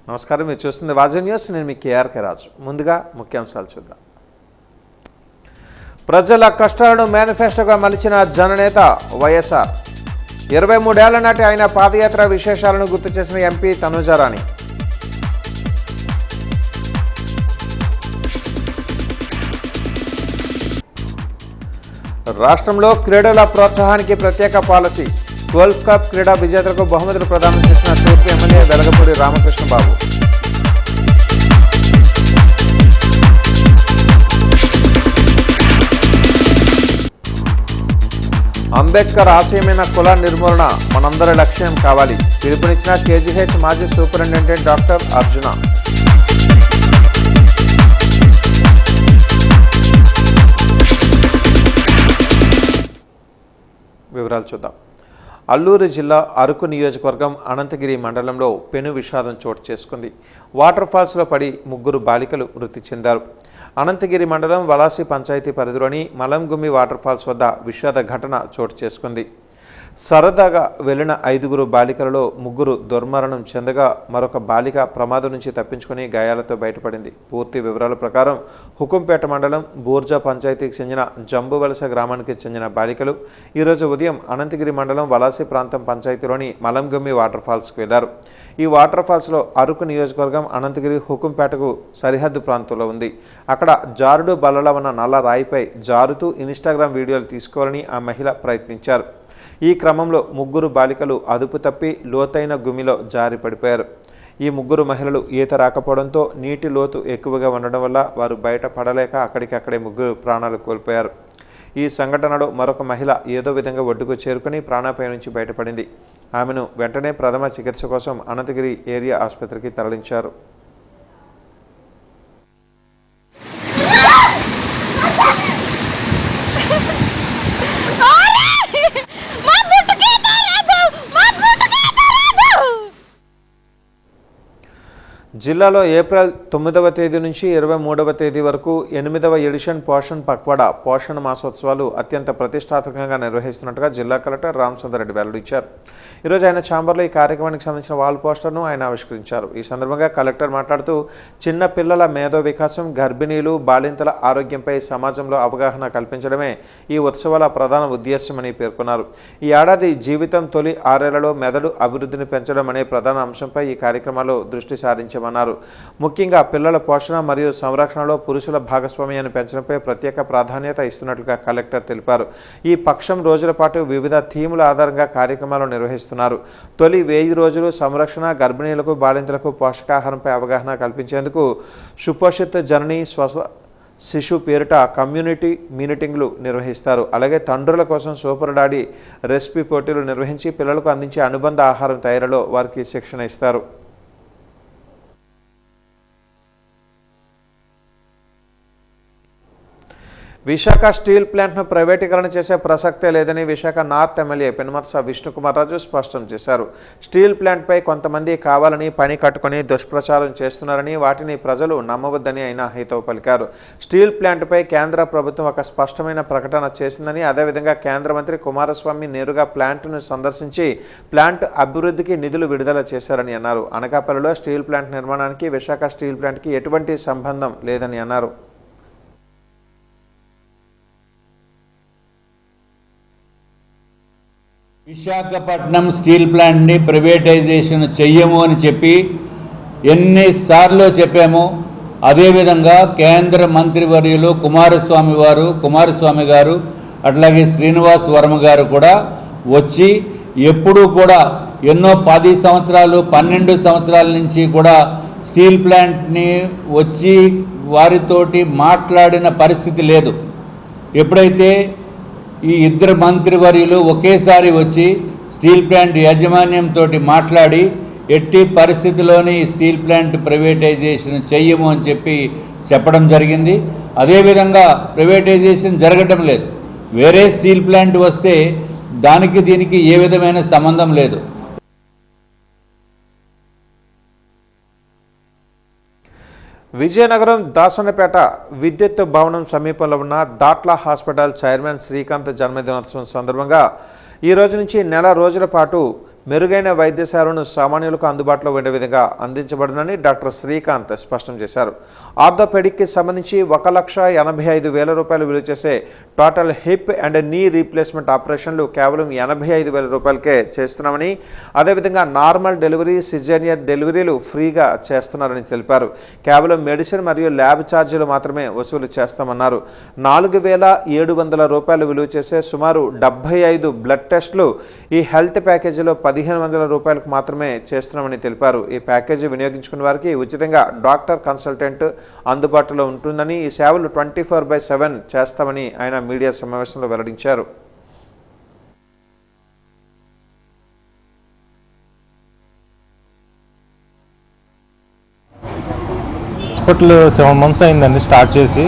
నమస్కారం, మీరు చూస్తుంది వాజీ న్యూస్. నేను మీ కేఆర్కే రాజు. ముందుగా ముఖ్యాంశాలు చూద్దాం. ప్రజల కష్టాలను మేనిఫెస్టోగా మలిచిన జననేత వైఎస్ఆర్. 23 ఏళ్ల నాటి ఆయన పాదయాత్ర విశేషాలను గుర్తు చేసిన ఎంపీ తనుజారాణి. రాష్ట్రంలో క్రీడల ప్రోత్సాహానికి ప్రత్యేక పాలసీ. గోల్ఫ్ కప్ క్రీడా విజేతలకు బహుమతులు ప్రదానం చేసిన తూర్పు ఎమ్మెల్యే వెలగపూడి రామకృష్ణబాబు. అంబేద్కర్ ఆశయమైన కుల నిర్మూలన మనందరి లక్ష్యం కావాలి. పిలుపునిచ్చిన కేజీహెచ్ మాజీ సూపరింటెండెంట్ డాక్టర్ అర్జున. వివరాలు చూద్దాం. అల్లూరు జిల్లా అరకు నియోజకవర్గం అనంతగిరి మండలంలో పెను విషాదం చోటు చేసుకుంది. వాటర్ ఫాల్స్లో పడి 3 బాలికలు మృతి చెందారు. అనంతగిరి మండలం వలాసి పంచాయతీ పరిధిలోని మలంగుమ్మి వాటర్ ఫాల్స్ వద్ద విషాద ఘటన చోటు చేసుకుంది. సరదాగా వెళ్లిన 5 బాలికలలో 3 దుర్మరణం చెందగా మరొక బాలిక ప్రమాదం నుంచి తప్పించుకుని గాయాలతో బయటపడింది. పూర్తి వివరాల ప్రకారం హుకుంపేట మండలం బూర్జా పంచాయతీకి చెందిన జంబువలస గ్రామానికి చెందిన బాలికలు ఈరోజు ఉదయం అనంతగిరి మండలం వలాసి ప్రాంతం పంచాయతీలోని మలంగుమ్మి వాటర్ ఫాల్స్కు వెళ్లారు. ఈ వాటర్ ఫాల్స్లో అరకు నియోజకవర్గం అనంతగిరి హుకుంపేటకు సరిహద్దు ప్రాంతంలో ఉంది. అక్కడ జారుడు బల్లల ఉన్న నల్ల రాయిపై జారుతూ ఇన్స్టాగ్రామ్ వీడియోలు తీసుకోవాలని ఆ మహిళ ప్రయత్నించారు. ఈ క్రమంలో 3 బాలికలు అదుపు తప్పి లోతైన గుమిలో జారి పడిపోయారు. ఈ 3 మహిళలు ఈత రాకపోవడంతో నీటి లోతు ఎక్కువగా ఉండడం వల్ల వారు బయట పడలేక అక్కడికక్కడే 3 ప్రాణాలు కోల్పోయారు. ఈ సంఘటనలో మరొక మహిళ ఏదో విధంగా ఒడ్డుకు చేరుకుని ప్రాణాపాయం నుంచి బయటపడింది. ఆమెను వెంటనే ప్రథమ చికిత్స కోసం అనంతగిరి ఏరియా ఆసుపత్రికి తరలించారు. జిల్లాలో ఏప్రిల్ 9వ తేదీ నుంచి 23వ తేదీ వరకు 8వ ఎడిషన్ పోషణ్ పక్వాడా పోషణ మాసోత్సవాలు అత్యంత ప్రతిష్టాత్మకంగా నిర్వహిస్తున్నట్టుగా జిల్లా కలెక్టర్ రామచంద్రరెడ్డి వెల్లడించారు. ఈరోజు ఆయన ఛాంబర్లో ఈ కార్యక్రమానికి సంబంధించిన వాల్ పోస్టర్ను ఆయన ఆవిష్కరించారు. ఈ సందర్భంగా కలెక్టర్ మాట్లాడుతూ చిన్న పిల్లల మేధో వికాసం, గర్భిణీలు, బాలింతల ఆరోగ్యంపై సమాజంలో అవగాహన కల్పించడమే ఈ ఉత్సవాల ప్రధాన ఉద్దేశ్యమని పేర్కొన్నారు. ఈ ఏడాది జీవితం తొలి 6 ఏళ్లలో మెదడు అభివృద్ధిని పెంచడం అనే ప్రధాన అంశంపై ఈ కార్యక్రమాల్లో దృష్టి సారించారు. ముఖ్యంగా పిల్లల పోషణ మరియు సంరక్షణలో పురుషుల భాగస్వామ్యాన్ని పెంచడంపై ప్రత్యేక ప్రాధాన్యత ఇస్తున్నట్లుగా కలెక్టర్ తెలిపారు. ఈ పక్షం రోజుల పాటు వివిధ థీముల ఆధారంగా కార్యక్రమాలు నిర్వహిస్తున్నారు. తొలి 1000 రోజులు సంరక్షణ, గర్భిణీలకు, బాలింతలకు పోషకాహారంపై అవగాహన కల్పించేందుకు సుపోషిత్ జననీ శిశు పేరిట కమ్యూనిటీ మీటింగ్లు నిర్వహిస్తారు. అలాగే తండ్రుల కోసం సూపర్ డాడీ రెసిపీ పోటీలు నిర్వహించి పిల్లలకు అందించే అనుబంధ ఆహారం తయారీలో వారికి శిక్షణ ఇస్తారు. విశాఖ స్టీల్ ప్లాంట్ను ప్రైవేటీకరణ చేసే ప్రసక్తే లేదని విశాఖ నార్త్ ఎమ్మెల్యే పెనుమత్స విష్ణుకుమార్ రాజు స్పష్టం చేశారు. స్టీల్ ప్లాంట్పై కొంతమంది కావాలని పని కట్టుకుని దుష్ప్రచారం చేస్తున్నారని, వాటిని ప్రజలు నమ్మవద్దని ఆయన హితవు పలికారు. స్టీల్ ప్లాంట్పై కేంద్ర ప్రభుత్వం ఒక స్పష్టమైన ప్రకటన చేసిందని, అదేవిధంగా కేంద్ర మంత్రి కుమారస్వామి నేరుగా ప్లాంట్ను సందర్శించి ప్లాంట్ అభివృద్ధికి నిధులు విడుదల చేశారని అన్నారు. అనకాపల్లిలో స్టీల్ ప్లాంట్ నిర్మాణానికి విశాఖ స్టీల్ ప్లాంట్కి ఎటువంటి సంబంధం లేదని అన్నారు. విశాఖపట్నం స్టీల్ ప్లాంట్ని ప్రైవేటైజేషన్ చెయ్యము అని చెప్పి ఎన్నిసార్లు చెప్పాము. అదేవిధంగా కేంద్ర మంత్రివర్యులు కుమారస్వామి గారు అట్లాగే శ్రీనివాస్ వర్మ గారు కూడా వచ్చి ఎప్పుడూ కూడా ఎన్నో 10 సంవత్సరాలు 12 సంవత్సరాల నుంచి కూడా స్టీల్ ప్లాంట్ని వచ్చి వారితోటి మాట్లాడిన పరిస్థితి లేదు. ఎప్పుడైతే ఈ 2 మంత్రివర్యులు ఒకేసారి వచ్చి స్టీల్ ప్లాంట్ యాజమాన్యంతో మాట్లాడి ఎట్టి పరిస్థితిలోని స్టీల్ ప్లాంట్ ప్రైవేటైజేషన్ చెయ్యము అని చెప్పడం జరిగింది. అదేవిధంగా ప్రైవేటైజేషన్ జరగటం లేదు. వేరే స్టీల్ ప్లాంట్ వస్తే దానికి దీనికి ఏ విధమైన సంబంధం లేదు. విజయనగరం దాసనపేట విద్యుత్ భవనం సమీపంలో ఉన్న దాట్ల హాస్పిటల్ చైర్మన్ శ్రీకాంత్ జన్మదినోత్సవం సందర్భంగా ఈ రోజు నుంచి నెల రోజుల పాటు మెరుగైన వైద్య సేవలను సామాన్యులకు అందుబాటులో ఉండే విధంగా అందించబడునని డాక్టర్ శ్రీకాంత్ స్పష్టం చేశారు. ఆర్థోపెడిక్కి సంబంధించి 1,85,000 రూపాయలు విలువ చేసే total hip and knee replacement ఆపరేషన్లు కేవలం 85,000 రూపాయలకే చేస్తున్నామని, అదేవిధంగా నార్మల్ డెలివరీ, సిజేరియన్ డెలివరీలు ఫ్రీగా చేస్తున్నారని తెలిపారు. కేవలం మెడిసిన్ మరియు ల్యాబ్ ఛార్జీలు మాత్రమే వసూలు చేస్తామన్నారు. 4,700 రూపాయలు విలువ చేసే సుమారు 75 బ్లడ్ టెస్టులు ఈ హెల్త్ ప్యాకేజీలో 1,500 రూపాయలకు మాత్రమే చేస్తున్నామని తెలిపారు. ఈ ప్యాకేజీ వినియోగించుకున్న వారికి ఉచితంగా డాక్టర్ కన్సల్టెంట్ అందుబాటులో ఉంటుందని, ఈ సేవలు 24/7 చేస్తామని ఆయన మీడియా సమావేశంలో వెల్లడించారు. హాస్పిటల్ 7 months అయిందండి స్టార్ట్ చేసి.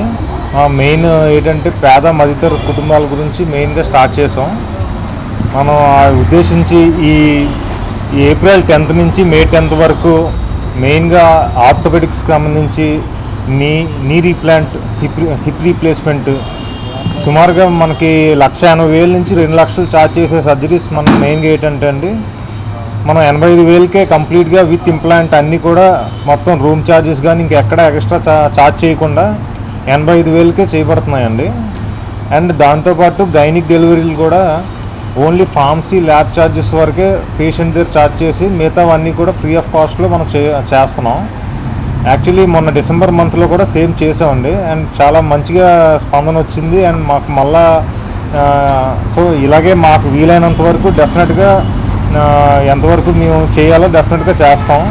మెయిన్ ఏంటంటే పేద మధ్యతరగతి కుటుంబాల గురించి మెయిన్గా స్టార్ట్ చేసాం. మనం ఉద్దేశించి ఈ ఏప్రిల్ 10th నుంచి మే 10th వరకు మెయిన్గా ఆర్థోపెడిక్స్కి సంబంధించి నీ రీప్లాంట్, హిప్ రీప్లేస్మెంట్ సుమారుగా మనకి 1,80,000 నుంచి 2 లక్షలు ఛార్జ్ చేసే సర్జరీస్ మనం మెయిన్గా ఏంటంటే అండి, మనం 85,000కే కంప్లీట్గా విత్ ఇంప్లాంట్ అన్నీ కూడా మొత్తం రూమ్ ఛార్జెస్ కానీ ఇంకెక్కడ ఎక్స్ట్రా ఛార్జ్ చేయకుండా 85,000కే చేయబడుతున్నాయండి. అండ్ దాంతోపాటు గైనిక్ డెలివరీలు కూడా ఓన్లీ ఫార్మసీ, ల్యాబ్ ఛార్జెస్ వరకే పేషెంట్ దగ్గర ఛార్జ్ చేసి మిగతావన్నీ కూడా ఫ్రీ ఆఫ్ కాస్ట్లో మనం చేస్తున్నాం. యాక్చువల్లీ మొన్న డిసెంబర్ మంత్లో కూడా సేమ్ చేసామండి. అండ్ చాలా మంచిగా స్పందన వచ్చింది. అండ్ మాకు మళ్ళా సో ఇలాగే మాకు వీలైనంత వరకు డెఫినెట్గా ఎంతవరకు మేము చేయాలో డెఫినెట్గా చేస్తాం.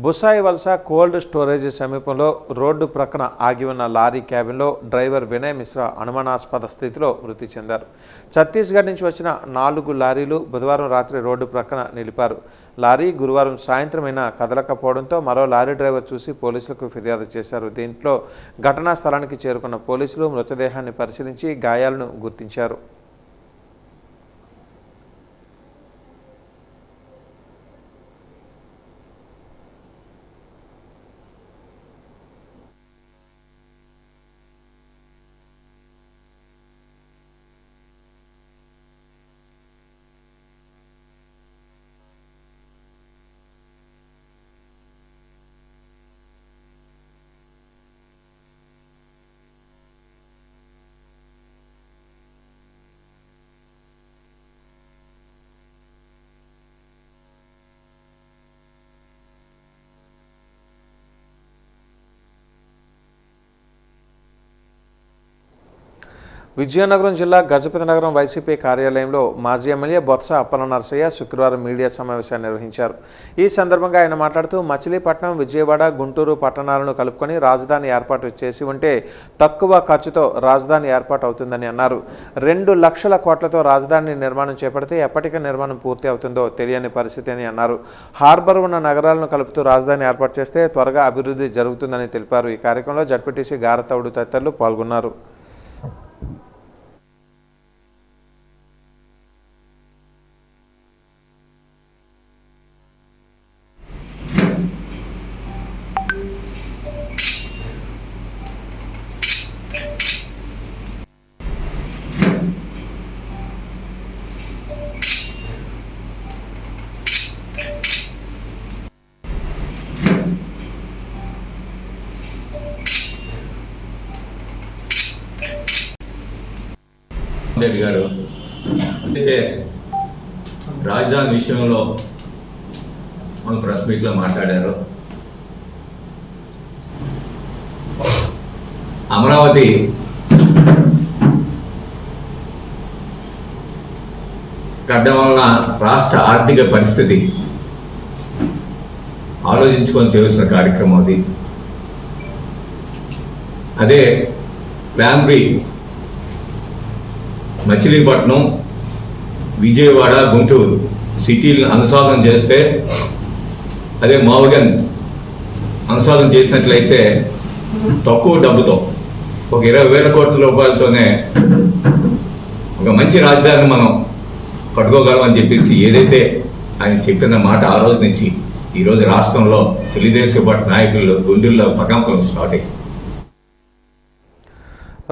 బుసాయి వలస కోల్డ్ స్టోరేజ్ సమీపంలో రోడ్డు ప్రక్కన ఆగి ఉన్న లారీ క్యాబిన్లో డ్రైవర్ వినయ్ మిశ్రా అనుమానాస్పద స్థితిలో మృతి చెందారు. ఛత్తీస్గఢ్ నుంచి వచ్చిన 4 లారీలు బుధవారం రాత్రి రోడ్డు ప్రక్కన నిలిపారు. లారీ గురువారం సాయంత్రమైనా కదలకపోవడంతో మరో లారీ డ్రైవర్ చూసి పోలీసులకు ఫిర్యాదు చేశారు. దీంట్లో ఘటనా స్థలానికి చేరుకున్న పోలీసులు మృతదేహాన్ని పరిశీలించి గాయాలను గుర్తించారు. విజయనగరం జిల్లా గజపతి నగరం వైసీపీ కార్యాలయంలో మాజీ ఎమ్మెల్యే బొత్స అప్పలనరసయ్య శుక్రవారం మీడియా సమావేశాన్ని నిర్వహించారు. ఈ సందర్భంగా ఆయన మాట్లాడుతూ మచిలీపట్నం, విజయవాడ, గుంటూరు పట్టణాలను కలుపుకొని రాజధాని ఏర్పాటు చేసి ఉంటే తక్కువ ఖర్చుతో రాజధాని ఏర్పాటు అవుతుందని అన్నారు. 2 లక్షల కోట్లతో రాజధాని నిర్మాణం చేపడితే ఎప్పటికీ నిర్మాణం పూర్తి అవుతుందో తెలియని పరిస్థితి అని అన్నారు. హార్బర్ ఉన్న నగరాలను కలుపుతూ రాజధాని ఏర్పాటు చేస్తే త్వరగా అభివృద్ధి జరుగుతుందని తెలిపారు. ఈ కార్యక్రమంలో జడ్పీటీసీ గారతౌడు తదితరులు పాల్గొన్నారు. రెడ్డి గారు అయితే రాజధాని విషయంలో మన ప్రెస్ మీట్లో మాట్లాడారు. అమరావతి కట్టడం వలన రాష్ట్ర ఆర్థిక పరిస్థితి ఆలోచించుకొని చేయాల్సిన కార్యక్రమం అది. అదే ప్లాన్ బి మచిలీపట్నం, విజయవాడ, గుంటూరు సిటీలను అనుసంధానం చేస్తే, అదే మావుగన్ అనుసంధానం చేసినట్లయితే తక్కువ డబ్బుతో ఒక 20,000 కోట్ల రూపాయలతోనే ఒక మంచి రాజధానిని మనం కట్టుకోగలమని చెప్పేసి ఏదైతే ఆయన చెప్పిన మాట ఆ రోజు నుంచి ఈరోజు రాష్ట్రంలో తెలుగుదేశం పార్టీ నాయకులు గుండెల్లో ప్రకంపనలు స్టార్ట్ అయ్యాయి.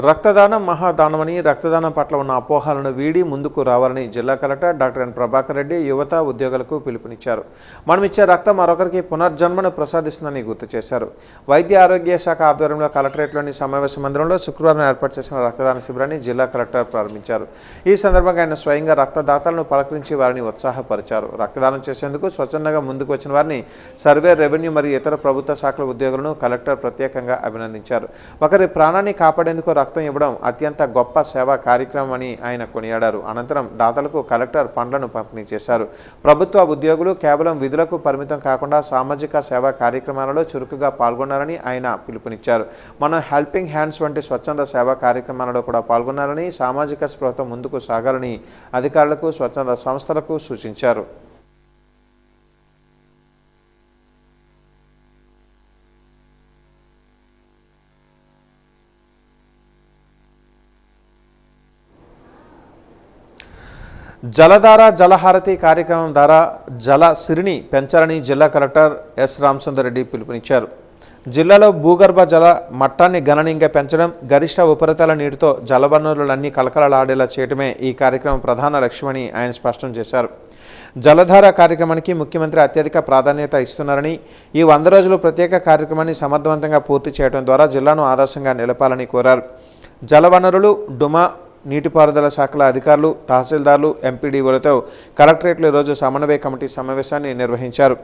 రక్తదానం మహాదానమని, రక్తదానం పట్ల ఉన్న అపోహలను వీడి ముందుకు రావాలని జిల్లా collector doctor N Prabhakar Reddy యువత ఉద్యోగులకు పిలుపునిచ్చారు. మనమిచ్చే రక్తం మరొకరికి పునర్జన్మను ప్రసాదిస్తుందని గుర్తు చేశారు. వైద్య ఆరోగ్య శాఖ ఆధ్వర్యంలో కలెక్టరేట్లోని సమావేశ మందిరంలో శుక్రవారం ఏర్పాటు చేసిన రక్తదాన శిబిరాన్ని జిల్లా కలెక్టర్ ప్రారంభించారు. ఈ సందర్భంగా ఆయన స్వయంగా రక్తదాతలను పలకరించి వారిని ఉత్సాహపరిచారు. రక్తదానం చేసేందుకు స్వచ్ఛందంగా ముందుకు వచ్చిన వారిని సర్వే, రెవెన్యూ మరియు ఇతర ప్రభుత్వ శాఖల ఉద్యోగులను కలెక్టర్ ప్రత్యేకంగా అభినందించారు. ఒకరి ప్రాణాన్ని కాపాడేందుకు రక్తం ఇవ్వడం అత్యంత గొప్ప సేవా కార్యక్రమం అని ఆయన కొనియాడారు. అనంతరం దాతలకు కలెక్టర్ పండ్లను పంపిణీ చేశారు. ప్రభుత్వ ఉద్యోగులు కేవలం విధులకు పరిమితం కాకుండా సామాజిక సేవా కార్యక్రమాలలో చురుకుగా పాల్గొన్నారని ఆయన పిలుపునిచ్చారు. మనం హెల్పింగ్ హ్యాండ్స్ వంటి స్వచ్ఛంద సేవా కార్యక్రమాలలో కూడా పాల్గొన్నారని, సామాజిక స్పృహతో ముందుకు సాగాలని అధికారులకు, స్వచ్ఛంద సంస్థలకు సూచించారు. జలధార జలహారతి కార్యక్రమం ద్వారా జల సిరిని పెంచాలని జిల్లా కలెక్టర్ ఎస్ రామచంద్ర రెడ్డి పిలుపునిచ్చారు. జిల్లాలో భూగర్భ జల మట్టాన్ని గణనీయంగా పెంచడం, గరిష్ట ఉపరితల నీటితో జలవనరులన్నీ కలకలలాడేలా చేయడమే ఈ కార్యక్రమం ప్రధాన లక్ష్యమని ఆయన స్పష్టం చేశారు. జలధార కార్యక్రమానికి ముఖ్యమంత్రి అత్యధిక ప్రాధాన్యత ఇస్తున్నారని, ఈ 100 రోజులు ప్రత్యేక కార్యక్రమాన్ని సమర్థవంతంగా పూర్తి చేయడం ద్వారా జిల్లాను ఆదర్శంగా నిలపాలని కోరారు. జలవనరులు, డుమా, నీటిపారుదల శాఖల అధికారులు, తహసీల్దార్లు, ఎంపీడీఓలతో కలెక్టరేట్లో ఈరోజు సమన్వయ కమిటీ సమావేశాన్ని నిర్వహించారు.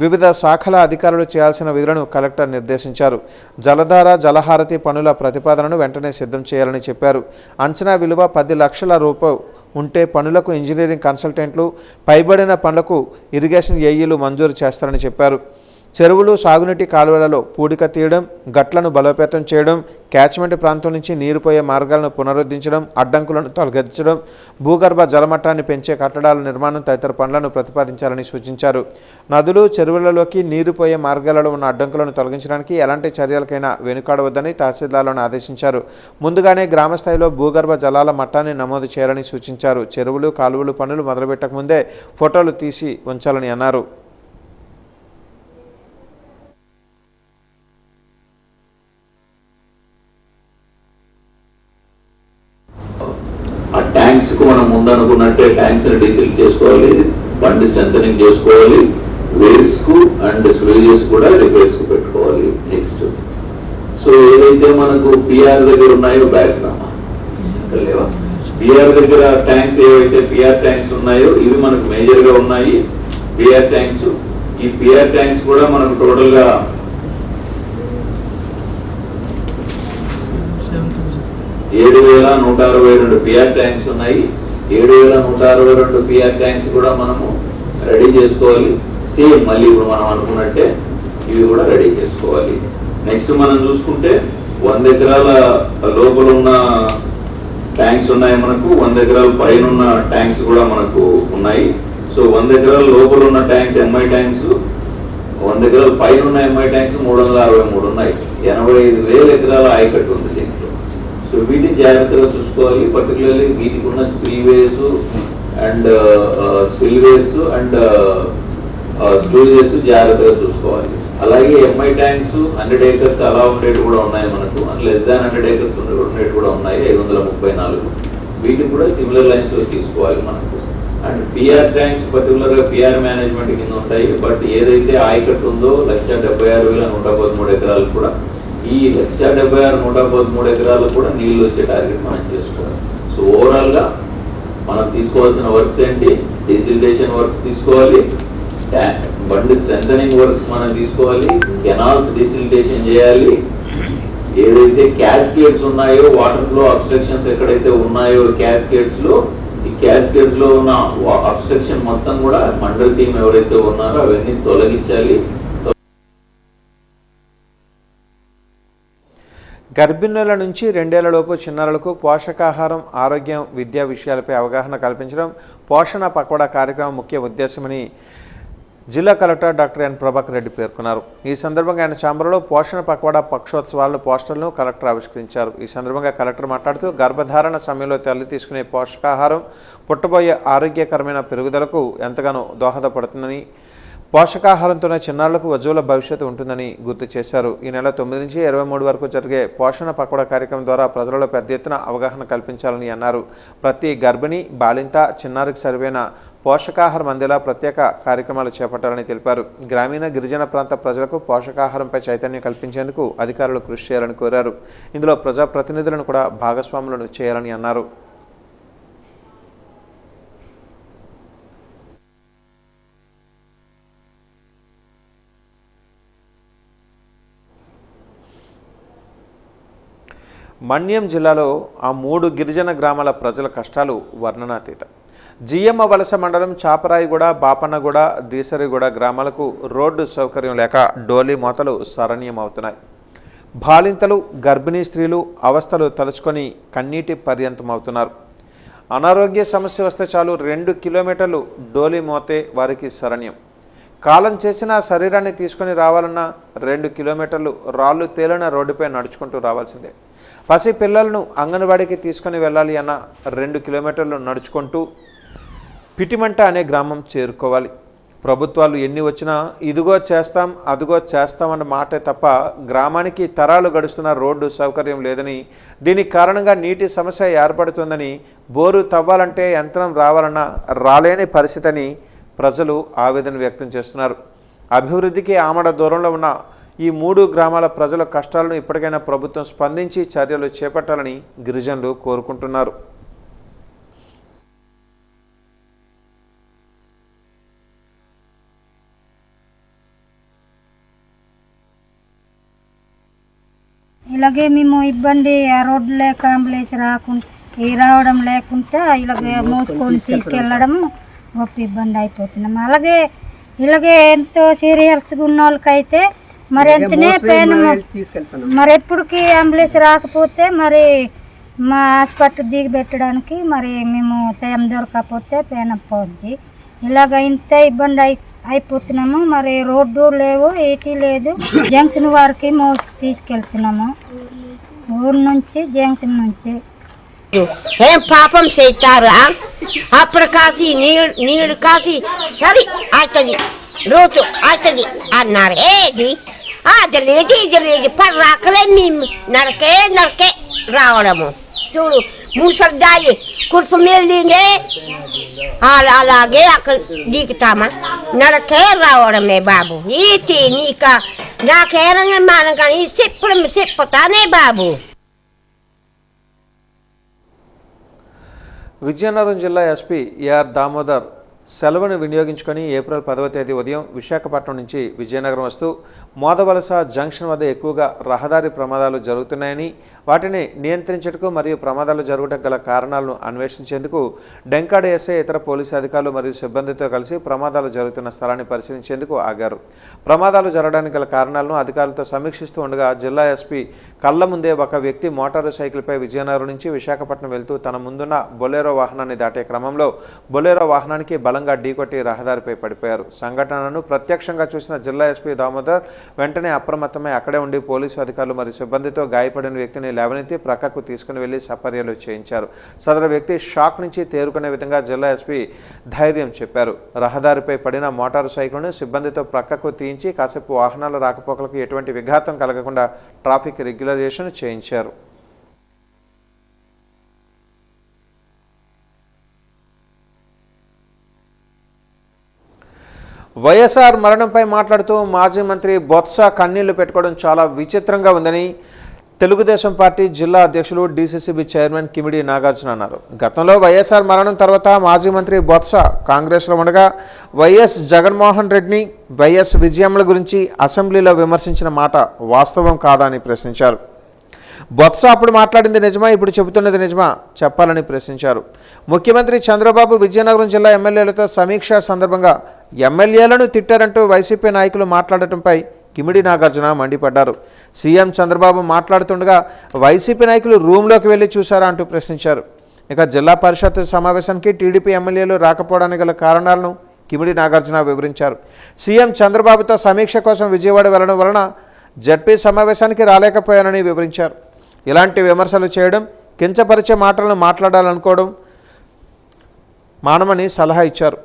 వివిధ శాఖల అధికారులు చేయాల్సిన విధులను కలెక్టర్ నిర్దేశించారు. జలధార జలహారతి పనుల ప్రతిపాదనను వెంటనే సిద్ధం చేయాలని చెప్పారు. అంచనా విలువ 10 లక్షల రూపాయలు ఉంటే పనులకు ఇంజనీరింగ్ కన్సల్టెంట్లు, పైబడిన పనులకు ఇరిగేషన్ ఏఈలు మంజూరు చేస్తారని చెప్పారు. చెరువులు, సాగునీటి కాలువలలో పూడిక తీయడం, గట్లను బలోపేతం చేయడం, క్యాచ్మెంట్ ప్రాంతం నుంచి నీరు పోయే మార్గాలను పునరుద్ధరించడం, అడ్డంకులను తొలగించడం, భూగర్భ జలమట్టాన్ని పెంచే కట్టడాల నిర్మాణం తదితర పనులను ప్రతిపాదించాలని సూచించారు. నదులు, చెరువులలోకి నీరు పోయే మార్గాలలో ఉన్న అడ్డంకులను తొలగించడానికి ఎలాంటి చర్యలకైనా వెనుకాడవద్దని తహసీల్దార్లను ఆదేశించారు. ముందుగానే గ్రామస్థాయిలో భూగర్భ జలాల మట్టాన్ని నమోదు చేయాలని సూచించారు. చెరువులు, కాలువలు పనులు మొదలుపెట్టక ముందే ఫోటోలు తీసి ఉంచాలని అన్నారు. ట్యాంక్స్ కు మనం ముందు అనుకున్నట్టే ట్యాంక్స్ ని డీసిల్ చేసుకోవాలి, బండి స్ట్రెంథనింగ్ చేసుకోవాలి, వేర్స్ కు అండ్ స్విలేజెస్ కూడా రిపేర్స్ కు పెట్టుకోవాలి. నెక్స్ట్ సో ఏదైతే మనకు పిఆర్ దగ్గర ఉన్నాయో బ్యాక్గ్రౌండ్ లేవా, పిఆర్ దగ్గర ట్యాంక్స్ ఏవైతే పిఆర్ ట్యాంక్స్ ఉన్నాయో ఇవి మనకు మేజర్ గా ఉన్నాయి. పిఆర్ ట్యాంక్స్, ఈ పిఆర్ ట్యాంక్స్ కూడా మనకు టోటల్ గా 7,162 పిఆర్ ట్యాంక్స్ ఉన్నాయి. 7,162 పిఆర్ ట్యాంక్స్ కూడా మనము రెడీ చేసుకోవాలి. సేమ్ మళ్ళీ ఇప్పుడు మనం అనుకున్నట్టే ఇవి కూడా రెడీ చేసుకోవాలి. నెక్స్ట్ మనం చూసుకుంటే 100 ఎకరాల లోపల ఉన్న ట్యాంక్స్ ఉన్నాయి మనకు, 100 ఎకరాల పైన ఉన్న ట్యాంక్స్ కూడా మనకు ఉన్నాయి. సో 100 ఎకరాల లోపల ఉన్న ట్యాంక్స్ ఎంఐ ట్యాంక్స్, 100 ఎకరాల పైన ఉన్న ఎంఐ ట్యాంక్స్ 363 ఉన్నాయి. 85,000 ఎకరాల ఆయకట్టు ఉంది దీంట్లో. సో వీటిని జాగ్రత్తగా చూసుకోవాలి. పర్టికులర్లీ వీటికి ఉన్న స్పిల్వేస్ అండ్ స్లూజెస్ జాగ్రత్తగా చూసుకోవాలి. అలాగే ఎంఐ ట్యాంక్స్ 100 ఏకర్స్ అలా ఉండేవి కూడా ఉన్నాయి మనకు, లెస్ దాన్ 100 ఏకర్స్ ఉండేవి కూడా ఉన్నాయి 534. వీటిని కూడా సిమిలర్ లైన్స్ లో తీసుకోవాలి మనకు. అండ్ పిఆర్ ట్యాంక్స్ పర్టికులర్ గా పిఆర్ మేనేజ్మెంట్ కింద ఉంటాయి. బట్ ఏదైతే ఆయకట్టు ఉందో 176,113 ఎకరాలు కూడా, ఈ 176,113 ఎకరాలు కూడా నీళ్లు వచ్చే టార్గెట్ మనం చేసుకోవాలి. సో ఓవరాల్ గా మనం తీసుకోవాల్సిన వర్క్స్ ఏంటి, డీసిల్టేషన్ వర్క్స్ తీసుకోవాలి, బండి స్ట్రెంథనింగ్ వర్క్స్ మనం తీసుకోవాలి, కెనాల్స్ డీసిల్టేషన్ చేయాలి, ఏదైతే క్యాస్కేడ్స్ ఉన్నాయో వాటర్ ఫ్లో అబ్స్ట్రక్షన్స్ ఎక్కడైతే ఉన్నాయో క్యాస్కేడ్స్ లో, ఈ క్యాస్కేడ్స్ లో ఉన్న అబ్స్ట్రక్షన్ మొత్తం కూడా మండల్ టీం ఎవరైతే ఉన్నారో అవన్నీ తొలగించాలి. గర్భిణుల నుంచి 2 ఏళ్లలోపు చిన్నారులకు పోషకాహారం, ఆరోగ్యం, విద్యా విషయాలపై అవగాహన కల్పించడం పోషణ పక్వాడా కార్యక్రమం ముఖ్య ఉద్దేశమని జిల్లా collector doctor N Prabhakar Reddy పేర్కొన్నారు. ఈ సందర్భంగా ఆయన చాంబర్లో పోషణ పక్వాడా పక్షోత్సవాలను పోస్టర్లను కలెక్టర్ ఆవిష్కరించారు. ఈ సందర్భంగా కలెక్టర్ మాట్లాడుతూ గర్భధారణ సమయంలో తల్లి తీసుకునే పోషకాహారం పుట్టబోయే ఆరోగ్యకరమైన పెరుగుదలకు ఎంతగానో దోహదపడుతుందని, పోషకాహారంతోనే చిన్నారులకు ఉజ్వల భవిష్యత్తు ఉంటుందని గుర్తు చేశారు. ఈ నెల 9 నుంచి 23 వరకు జరిగే పోషణ పకోడా కార్యక్రమం ద్వారా ప్రజలలో పెద్ద ఎత్తున అవగాహన కల్పించాలని అన్నారు. ప్రతి గర్భిణి, బాలింత, చిన్నారికి సరిపోయిన పోషకాహారం అందేలా ప్రత్యేక కార్యక్రమాలు చేపట్టాలని తెలిపారు. గ్రామీణ, గిరిజన ప్రాంత ప్రజలకు పోషకాహారంపై చైతన్యం కల్పించేందుకు అధికారులు కృషి చేయాలని కోరారు. ఇందులో ప్రజాప్రతినిధులను కూడా భాగస్వాములను చేయాలని అన్నారు. మన్యం జిల్లాలో ఆ 3 గిరిజన గ్రామాల ప్రజల కష్టాలు వర్ణనాతీతం. జియమ్మ వలస మండలం చాపరాయిగూడ, బాపన్నగూడ, దీసరిగూడ గ్రామాలకు రోడ్డు సౌకర్యం లేక డోలీ మోతలు శరణ్యమవుతున్నాయి. బాలింతలు, గర్భిణీ స్త్రీలు అవస్థలు తలుచుకొని కన్నీటి పర్యంతమవుతున్నారు. అనారోగ్య సమస్య వస్తే చాలు 2 కిలోమీటర్లు డోలీ మోతే వారికి శరణ్యం. కాలం చేసిన శరీరాన్ని తీసుకొని రావాలన్నా 2 కిలోమీటర్లు రాళ్ళు తేలిన రోడ్డుపై నడుచుకుంటూ రావాల్సిందే. పసి పిల్లలను అంగన్వాడీకి తీసుకొని వెళ్ళాలి అన్న 2 కిలోమీటర్లు నడుచుకుంటూ పిటిమంట అనే గ్రామం చేరుకోవాలి. ప్రభుత్వాలు ఎన్ని వచ్చినా ఇదిగో చేస్తాం, అదిగో చేస్తామన్న మాటే తప్ప గ్రామానికి తరాలు గడుస్తున్న రోడ్డు సౌకర్యం లేదని, దీనికి కారణంగా నీటి సమస్య ఏర్పడుతుందని, బోరు తవ్వాలంటే యంత్రం రావాలన్నా రాలేని పరిస్థితిని ప్రజలు ఆవేదన వ్యక్తం చేస్తున్నారు. అభివృద్ధికి ఆమడ దూరంలో ఉన్న ఈ 3 గ్రామాల ప్రజల కష్టాలను ఇప్పటికైనా ప్రభుత్వం స్పందించి చర్యలు చేపట్టాలని గిరిజనులు కోరుకుంటున్నారు. ఇలాగే మేము ఇబ్బంది, ఆ రోడ్డు లేక అంబులెన్స్ రావడం లేకుండా ఇలాగే మోసుకొని తీసుకెళ్ళడం గొప్ప ఇబ్బంది అయిపోతున్నాం. అలాగే ఇలాగే ఎంతో సీరియల్స్గా ఉన్న వాళ్ళకైతే మరి ఎంతనే పెయిన్, మరి ఎప్పటికి అంబులెన్స్ రాకపోతే మరి మా హాస్పిటల్ దిగి పెట్టడానికి మరి మేము టైం దొరకకపోతే పెయిన్ పోద్ది. ఇలాగ ఇంత ఇబ్బంది అయిపోతున్నాము. మరి రోడ్డు లేవు, ఏటీ లేదు. జంక్షన్ వారికి మోసి తీసుకెళ్తున్నాము, ఊరు నుంచి జంక్షన్ నుంచి. ఏం పాపం చేస్తారా? అప్పుడు కాసి నీళ్ళు కాసి సరి అవుతుంది, రోతు అవుతుంది అన్నారు. ఏది అది లేదు, ఇది లేదు, పర్రాకలే మేము నరకే రావడము. చూడు ముసలిదాయి కుర్పు మెల్లిందే, అలాగే అక్కడ దిగుతామా, నరకే రావడమే బాబు. ఈటి నీక నాకేరంగా మనం కానీ చెప్పుతానే బాబు. విజయనగరం జిల్లా ఎస్పీ ఏఆర్ దామోదర్ సెలవును వినియోగించుకొని ఏప్రిల్ 10వ తేదీ ఉదయం విశాఖపట్నం నుంచి విజయనగరం వస్తూ మోదవలస జంక్షన్ వద్ద ఎక్కువగా రహదారి ప్రమాదాలు జరుగుతున్నాయని, వాటిని నియంత్రించేందుకు మరియు ప్రమాదాలు జరుగుటకు గల కారణాలను అన్వేషించేందుకు డెంకాడ్ ఎస్ఐ, ఇతర పోలీసు అధికారులు మరియు సిబ్బందితో కలిసి ప్రమాదాలు జరుగుతున్న స్థలాన్ని పరిశీలించేందుకు ఆగారు. ప్రమాదాలు జరగడానికి గల కారణాలను అధికారులతో సమీక్షిస్తూ ఉండగా జిల్లా ఎస్పీ కళ్ల ముందే ఒక వ్యక్తి మోటారు సైకిల్పై విజయనగరం నుంచి విశాఖపట్నం వెళ్తూ తన ముందున్న బొలెరో వాహనాన్ని దాటే క్రమంలో బొలెరో వాహనానికి బలంగా ఢీకొట్టి రహదారిపై పడిపోయారు. సంఘటనను ప్రత్యక్షంగా చూసిన జిల్లా ఎస్పీ దామోదర్ వెంటనే అప్రమత్తమై అక్కడే ఉండి పోలీసు అధికారులు మరియు సిబ్బందితో గాయపడిన వ్యక్తిని లేవనెత్తి ప్రక్కకు తీసుకుని వెళ్లి సపర్యలు చేయించారు. సదరు వ్యక్తి షాక్ నుంచి తేరుకునే విధంగా జిల్లా ఎస్పీ ధైర్యం చెప్పారు. రహదారిపై పడిన మోటారు సైకిల్ను సిబ్బందితో ప్రక్కకు తీయించి కాసేపు వాహనాల రాకపోకలకు ఎటువంటి విఘాతం కలగకుండా ట్రాఫిక్ రెగ్యులరైజేషన్ చేయించారు. వైఎస్ఆర్ మరణంపై మాట్లాడుతూ మాజీ మంత్రి బొత్స కన్నీళ్లు పెట్టుకోవడం చాలా విచిత్రంగా ఉందని తెలుగుదేశం పార్టీ జిల్లా అధ్యక్షులు డీసీసీబీ చైర్మన్ కిమిడి నాగార్జున అన్నారు. గతంలో వైఎస్ఆర్ మరణం తర్వాత మాజీ మంత్రి బొత్స కాంగ్రెస్లో ఉండగా వైఎస్ జగన్మోహన్ రెడ్డిని, వైఎస్ విజయమ్మల గురించి అసెంబ్లీలో విమర్శించిన మాట వాస్తవం కాదా అని ప్రశ్నించారు. బొత్స అప్పుడు మాట్లాడింది నిజమా, ఇప్పుడు చెబుతున్నది నిజమా చెప్పాలని ప్రశ్నించారు. ముఖ్యమంత్రి చంద్రబాబు విజయనగరం జిల్లా ఎమ్మెల్యేలతో సమీక్ష సందర్భంగా ఎమ్మెల్యేలను తిట్టారంటూ వైసీపీ నాయకులు మాట్లాడటంపై కిమిడి నాగార్జున మండిపడ్డారు. సీఎం చంద్రబాబు మాట్లాడుతుండగా వైసీపీ నాయకులు రూమ్లోకి వెళ్లి చూశారా అంటూ ప్రశ్నించారు. ఇక జిల్లా పరిషత్ సమావేశానికి టీడీపీ ఎమ్మెల్యేలు రాకపోవడానికి గల కారణాలను కిమిడి నాగార్జున వివరించారు. సీఎం చంద్రబాబుతో సమీక్ష కోసం విజయవాడ వెళ్లడం వలన జడ్పీ సమావేశానికి రాలేకపోయానని వివరించారు. ఇలాంటి విమర్శలు చేయడం, కించపరిచే మాటలను మాట్లాడాలనుకోవడం మానమని సలహా ఇచ్చారు.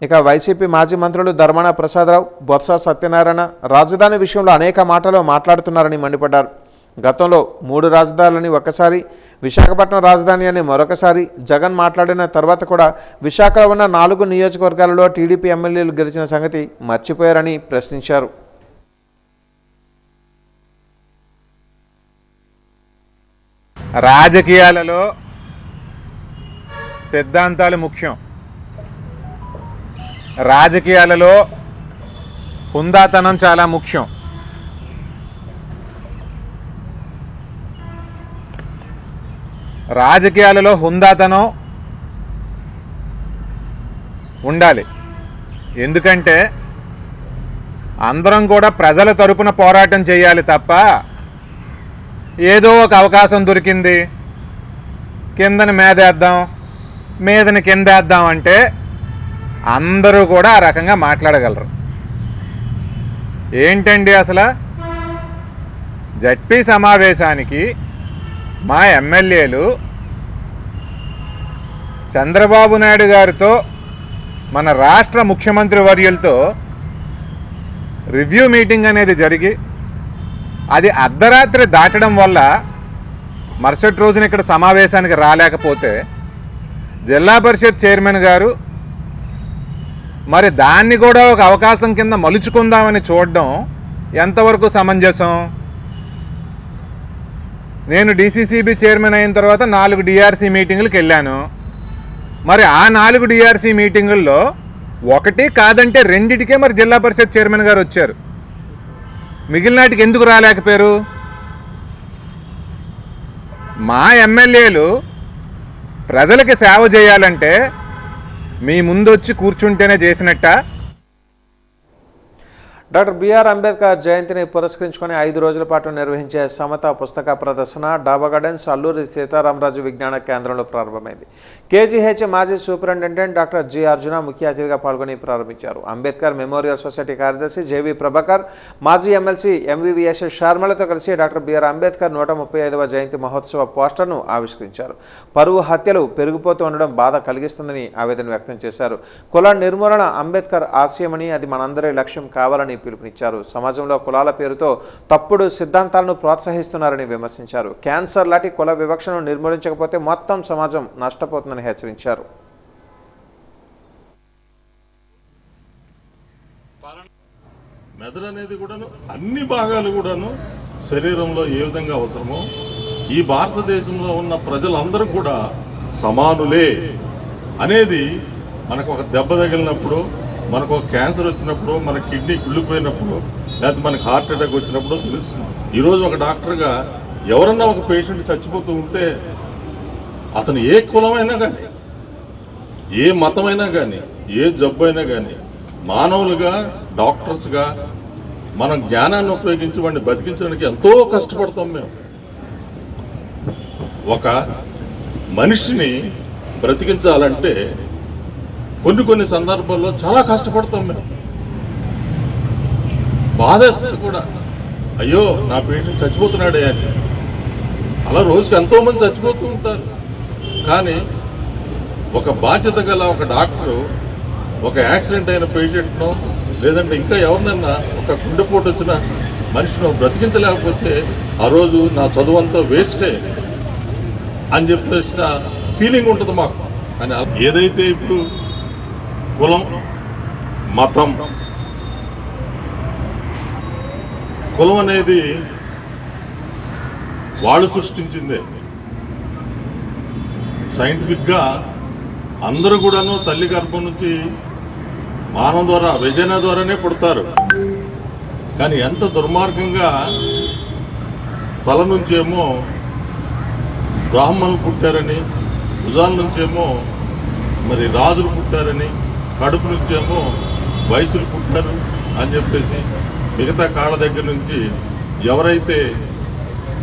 ఇక వైసీపీ మాజీ మంత్రులు ధర్మాన ప్రసాదరావు, బొత్స సత్యనారాయణ రాజధాని విషయంలో అనేక మాటలు మాట్లాడుతున్నారని మండిపడ్డారు. గతంలో 3 రాజధానులని ఒకసారి, విశాఖపట్నం రాజధాని అని మరొకసారి జగన్ మాట్లాడిన తర్వాత కూడా విశాఖలో ఉన్న 4 నియోజకవర్గాలలో టీడీపీ ఎమ్మెల్యేలు గెలిచిన సంగతి మర్చిపోయారని ప్రశ్నించారు. రాజకీయాలలో సిద్ధాంతాలు ముఖ్యం. రాజకీయాలలో హుందాతనం చాలా ముఖ్యం. రాజకీయాలలో హుందాతనం ఉండాలి. ఎందుకంటే అందరం కూడా ప్రజల తరపున పోరాటం చేయాలి తప్ప ఏదో ఒక అవకాశం దొరికింది కిందని మీదేద్దాం, మీదని కిందేద్దాం అంటే అందరూ కూడా ఆ రకంగా మాట్లాడగలరు. ఏంటండి అసలు జడ్పీ సమావేశానికి మా ఎమ్మెల్యేలు చంద్రబాబు నాయుడు గారితో, మన రాష్ట్ర ముఖ్యమంత్రి వర్యులతో రివ్యూ మీటింగ్ అనేది జరిగి అది అర్ధరాత్రి దాటడం వల్ల మరుసటి రోజున ఇక్కడ సమావేశానికి రాలేకపోతే జిల్లా పరిషత్ చైర్మన్ గారు మరి దాన్ని కూడా ఒక అవకాశం కింద మలుచుకుందామని చూడడం ఎంతవరకు సమంజసం? నేను డీసీసీబీ చైర్మన్ అయిన తర్వాత 4 డిఆర్సీ మీటింగులకు వెళ్ళాను. మరి ఆ 4 డిఆర్సీ మీటింగుల్లో ఒకటి కాదంటే 2టికే మరి జిల్లా పరిషత్ చైర్మన్ గారు వచ్చారు. మిగిలినాటికి ఎందుకు రాలేకపోయారు? మా ఎమ్మెల్యేలు ప్రజలకి సేవ చేయాలంటే మీ ముందు వచ్చి కూర్చుంటేనే చేసినట్ట? డాక్టర్ బిఆర్ అంబేద్కర్ జయంతిని పురస్కరించుకొని 5 రోజుల పాటు నిర్వహించే సమత పుస్తక ప్రదర్శన డాబా గార్డెన్స్ అల్లూరి సీతారామరాజు విజ్ఞాన కేంద్రంలో ప్రారంభమైంది. కేజీహెచ్ మాజీ సూపరింటెండెంట్ డాక్టర్ జి అర్జున ముఖ్య అతిథిగా పాల్గొని ప్రారంభించారు. అంబేద్కర్ మెమోరియల్ సొసైటీ కార్యదర్శి జేవి ప్రభాకర్, మాజీ ఎమ్మెల్సీ ఎంవివిఎస్ షర్మలతో కలిసి డాక్టర్ బిఆర్ అంబేద్కర్ 135వ జయంతి మహోత్సవ పోస్టర్ను ఆవిష్కరించారు. పరువు హత్యలు పెరిగిపోతూ ఉండడం బాధ కలిగిస్తుందని ఆవేదన వ్యక్తం చేశారు. కుల నిర్మూలన అంబేద్కర్ ఆశయమని, అది మనందరి లక్ష్యం కావాలని పిలుపునిచ్చారు. సమాజంలో కులాల పేరుతో తప్పుడు సిద్ధాంతాలను ప్రోత్సహిస్తున్నారని విమర్శించారు. క్యాన్సర్ లాంటి కుల వివక్షను నిర్మూలించకపోతే మొత్తం సమాజం నష్టపోతుందని హెచ్చరించారు. మెదడు అనేది కూడాను అన్ని భాగాలు కూడాను శరీరంలో ఏ విధంగా అవసరమో ఈ భారతదేశంలో ఉన్న ప్రజలందరూ కూడా సమానులే అనేది మనకు ఒక దెబ్బ తగిలినప్పుడు, మనకు ఒక క్యాన్సర్ వచ్చినప్పుడు, మన కిడ్నీ కుళ్ళిపోయినప్పుడు, లేకపోతే మనకు హార్ట్ అటాక్ వచ్చినప్పుడు తెలుస్తుంది. ఈరోజు ఒక డాక్టర్గా ఎవరన్నా ఒక పేషెంట్ చచ్చిపోతూ ఉంటే అతను ఏ కులమైనా కానీ, ఏ మతమైనా కానీ, ఏ జబ్బు అయినా కానీ మానవులుగా డాక్టర్స్గా మనం జ్ఞానాన్ని ఉపయోగించి వాడిని బతికించడానికి ఎంతో కష్టపడతాం. మేము ఒక మనిషిని బ్రతికించాలంటే కొన్ని సందర్భాల్లో చాలా కష్టపడతాం. మేము బాధేస్తుంది కూడా, అయ్యో నా పేషెంట్ చచ్చిపోతున్నాడే అని. అలా రోజుకి ఎంతోమంది చచ్చిపోతూ ఉంటారు. కానీ ఒక బాధ్యత గల ఒక డాక్టరు ఒక యాక్సిడెంట్ అయిన పేషెంట్నో లేదంటే ఇంకా ఎవరినైనా ఒక గుండెపోటు వచ్చిన మనిషిని బ్రతికించలేకపోతే ఆ రోజు నా చదువంతా వేస్టే అని చెప్పేసిన ఫీలింగ్ ఉంటుంది మాకు. అని ఏదైతే ఇప్పుడు కులం, మతం, కులం అనేది వాళ్ళు సృష్టించిందే. సైంటిఫిక్గా అందరూ కూడాను తల్లి గర్భం నుంచి మానవం ద్వారా, విజయన ద్వారానే పుడతారు. కానీ ఎంత దుర్మార్గంగా తల నుంచేమో బ్రాహ్మణులు పుట్టారని, భుజాల నుంచేమో మరి రాజులు పుట్టారని, కడుపు నుంచేమో వయసులు పుట్టారు అని చెప్పేసి మిగతా కాళ్ళ దగ్గర నుంచి ఎవరైతే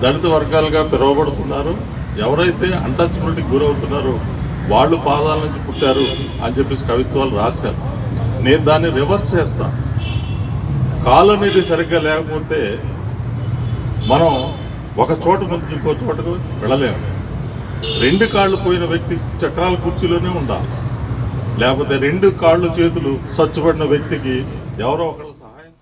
దళిత వర్గాలుగా పిలువబడుతున్నారో, ఎవరైతే అన్టచబిలిటీకి గురవుతున్నారో వాళ్ళు పాదాల నుంచి పుట్టారు అని చెప్పేసి కవిత్వాలు రాశారు. నేను దాన్ని రివర్స్ చేస్తా. కాలు అనేది సరిగ్గా లేకపోతే మనం ఒక చోట నుంచి ఇంకో చోటకు వెళ్ళలేము. 2 కాళ్ళు పోయిన వ్యక్తి చక్రాల కుర్చీలోనే ఉండాలి. లేకపోతే 2 కాళ్ళు చేతులు చచ్చుబడిన వ్యక్తికి ఎవరో ఒకరు సహాయం.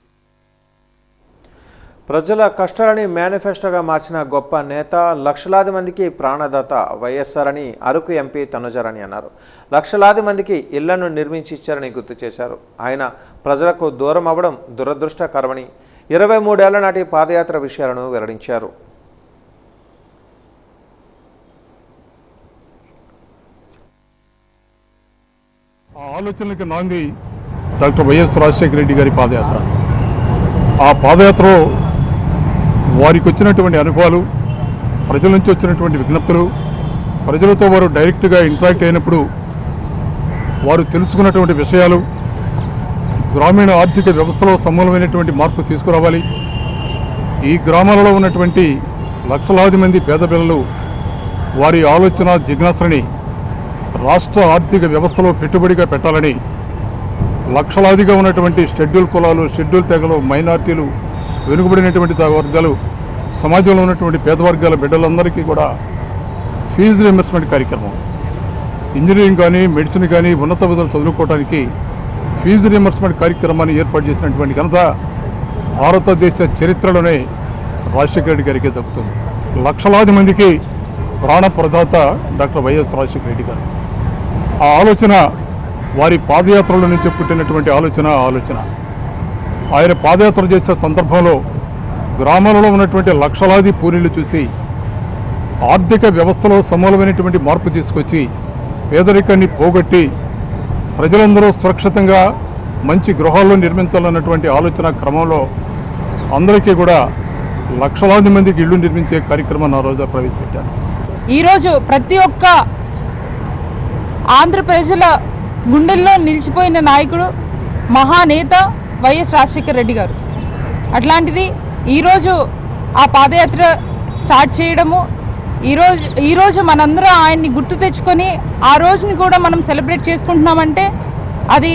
ప్రజల కష్టాలని మేనిఫెస్టోగా మార్చిన గొప్ప నేత, లక్షలాది మందికి ప్రాణదాత వైఎస్ఆర్ అని అరకు ఎంపీ తనుజారాణి అన్నారు. లక్షలాది మందికి ఇళ్లను నిర్మించి ఇచ్చారని గుర్తు చేశారు. ఆయన ప్రజలకు దూరం అవ్వడం దురదృష్టకరమని 23 ఏళ్ల నాటి పాదయాత్ర విషయాలను వెల్లడించారు. ఆ ఆలోచనలకు నాంది డాక్టర్ వైఎస్ రాజశేఖర రెడ్డి గారి పాదయాత్ర. ఆ పాదయాత్రలో వారికి వచ్చినటువంటి అనుభవాలు, ప్రజల నుంచి వచ్చినటువంటి విజ్ఞప్తులు, ప్రజలతో వారు డైరెక్ట్గా ఇంటరాక్ట్ అయినప్పుడు వారు తెలుసుకున్నటువంటి విషయాలు, గ్రామీణ ఆర్థిక వ్యవస్థలో సమూలమైనటువంటి మార్పు తీసుకురావాలి, ఈ గ్రామాలలో ఉన్నటువంటి లక్షలాది మంది పేద పిల్లలు వారి ఆలోచన జిజ్ఞాసని రాష్ట్ర ఆర్థిక వ్యవస్థలో పెట్టుబడిగా పెట్టాలని, లక్షలాదిగా ఉన్నటువంటి షెడ్యూల్ కులాలు, షెడ్యూల్ తెగలు, మైనార్టీలు, వెనుకబడినటువంటి వర్గాలు, సమాజంలో ఉన్నటువంటి పేద వర్గాల బిడ్డలందరికీ కూడా ఫీజు రియంబర్స్మెంట్ కార్యక్రమం, ఇంజనీరింగ్ కానీ మెడిసిన్ కానీ ఉన్నత విధులు చదువుకోవడానికి ఫీజు రియంబర్స్మెంట్ కార్యక్రమాన్ని ఏర్పాటు చేసినటువంటి ఘనత భారతదేశ చరిత్రలోనే రాజశేఖర రెడ్డి గారికి దక్కుతుంది. లక్షలాది మందికి ప్రాణ ప్రదాత డాక్టర్ వైఎస్ రాజశేఖర రెడ్డి గారు. ఆ ఆలోచన వారి పాదయాత్రలో నుంచి పుట్టినటువంటి ఆలోచన. ఆయన పాదయాత్ర చేసే సందర్భంలో గ్రామాలలో ఉన్నటువంటి లక్షలాది పూరీలు చూసి ఆర్థిక వ్యవస్థలో సమూలమైనటువంటి మార్పు తీసుకొచ్చి పేదరికాన్ని పోగొట్టి ప్రజలందరూ సురక్షితంగా మంచి గృహాల్లో నిర్మించాలన్నటువంటి ఆలోచన క్రమంలో అందరికీ కూడా లక్షలాది మందికి ఇళ్లు నిర్మించే కార్యక్రమాన్ని ఆ రోజు ప్రవేశపెట్టారు. ఈరోజు ప్రతి ఒక్క ఆంధ్ర ప్రజల గుండెల్లో నిలిచిపోయిన నాయకుడు, మహానేత వైఎస్ రాజశేఖర రెడ్డి గారు. అట్లాంటిది ఈరోజు ఆ పాదయాత్ర స్టార్ట్ చేయడము, ఈరోజు మనందరం ఆయన్ని గుర్తు తెచ్చుకొని ఆ రోజుని కూడా మనం సెలబ్రేట్ చేసుకుంటున్నామంటే అది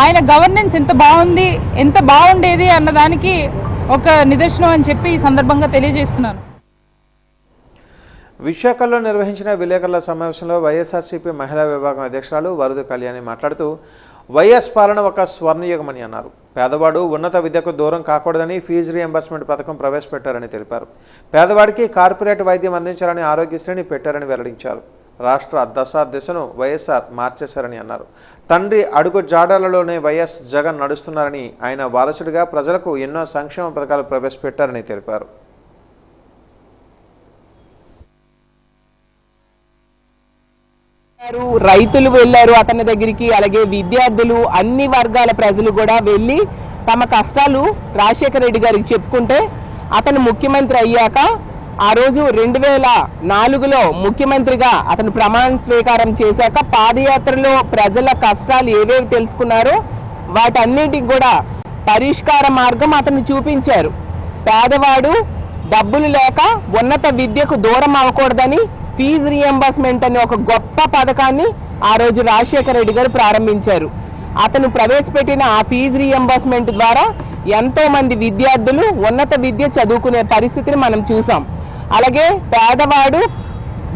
ఆయన గవర్నెన్స్ ఎంత బాగుంది, ఎంత బాగుండేది అన్నదానికి ఒక నిదర్శనం అని చెప్పి ఈ సందర్భంగా తెలియజేస్తున్నాను. విశాఖలో నిర్వహించిన విలేకరుల సమావేశంలో వైఎస్ఆర్సీపీ మహిళా విభాగం అధ్యక్షురాలు వరదు కళ్యాణి మాట్లాడుతూ వైఎస్ పాలన ఒక స్వర్ణయుగమని అన్నారు. పేదవాడు ఉన్నత విద్యకు దూరం కాకూడదని ఫీజు రియంబర్స్మెంట్ పథకం ప్రవేశపెట్టారని తెలిపారు. పేదవాడికి కార్పొరేట్ వైద్యం అందించాలని ఆరోగ్యశ్రీని పెట్టారని వెల్లడించారు. రాష్ట్ర దిశను వైఎస్ఆర్ మార్చేశారని అన్నారు. తండ్రి అడుగు జాడలలోనే వైఎస్ జగన్ నడుస్తున్నారని, ఆయన వారసుడిగా ప్రజలకు ఎన్నో సంక్షేమ పథకాలు ప్రవేశపెట్టారని తెలిపారు. రైతులు వెళ్ళారు అతని దగ్గరికి, అలాగే విద్యార్థులు, అన్ని వర్గాల ప్రజలు కూడా వెళ్ళి తమ కష్టాలు రాజశేఖర రెడ్డి గారికి చెప్పుకుంటే అతను ముఖ్యమంత్రి అయ్యాక ఆ రోజు 2004లో ముఖ్యమంత్రిగా అతను ప్రమాణ స్వీకారం చేశాక పాదయాత్రలో ప్రజల కష్టాలు ఏవేవి తెలుసుకున్నారో వాటన్నిటికి కూడా పరిష్కార మార్గం అతను చూపించారు. పేదవాడు డబ్బులు లేక ఉన్నత విద్యకు దూరం అవ్వకూడదని ఫీజు రియంబర్స్మెంట్ అనే ఒక గొప్ప పథకాన్ని ఆ రోజు రాజశేఖర రెడ్డి గారు ప్రారంభించారు. అతను ప్రవేశపెట్టిన ఆ ఫీజు రియంబర్స్మెంట్ ద్వారా ఎంతో మంది విద్యార్థులు ఉన్నత విద్య చదువుకునే పరిస్థితిని మనం చూసాం. అలాగే పేదవాడు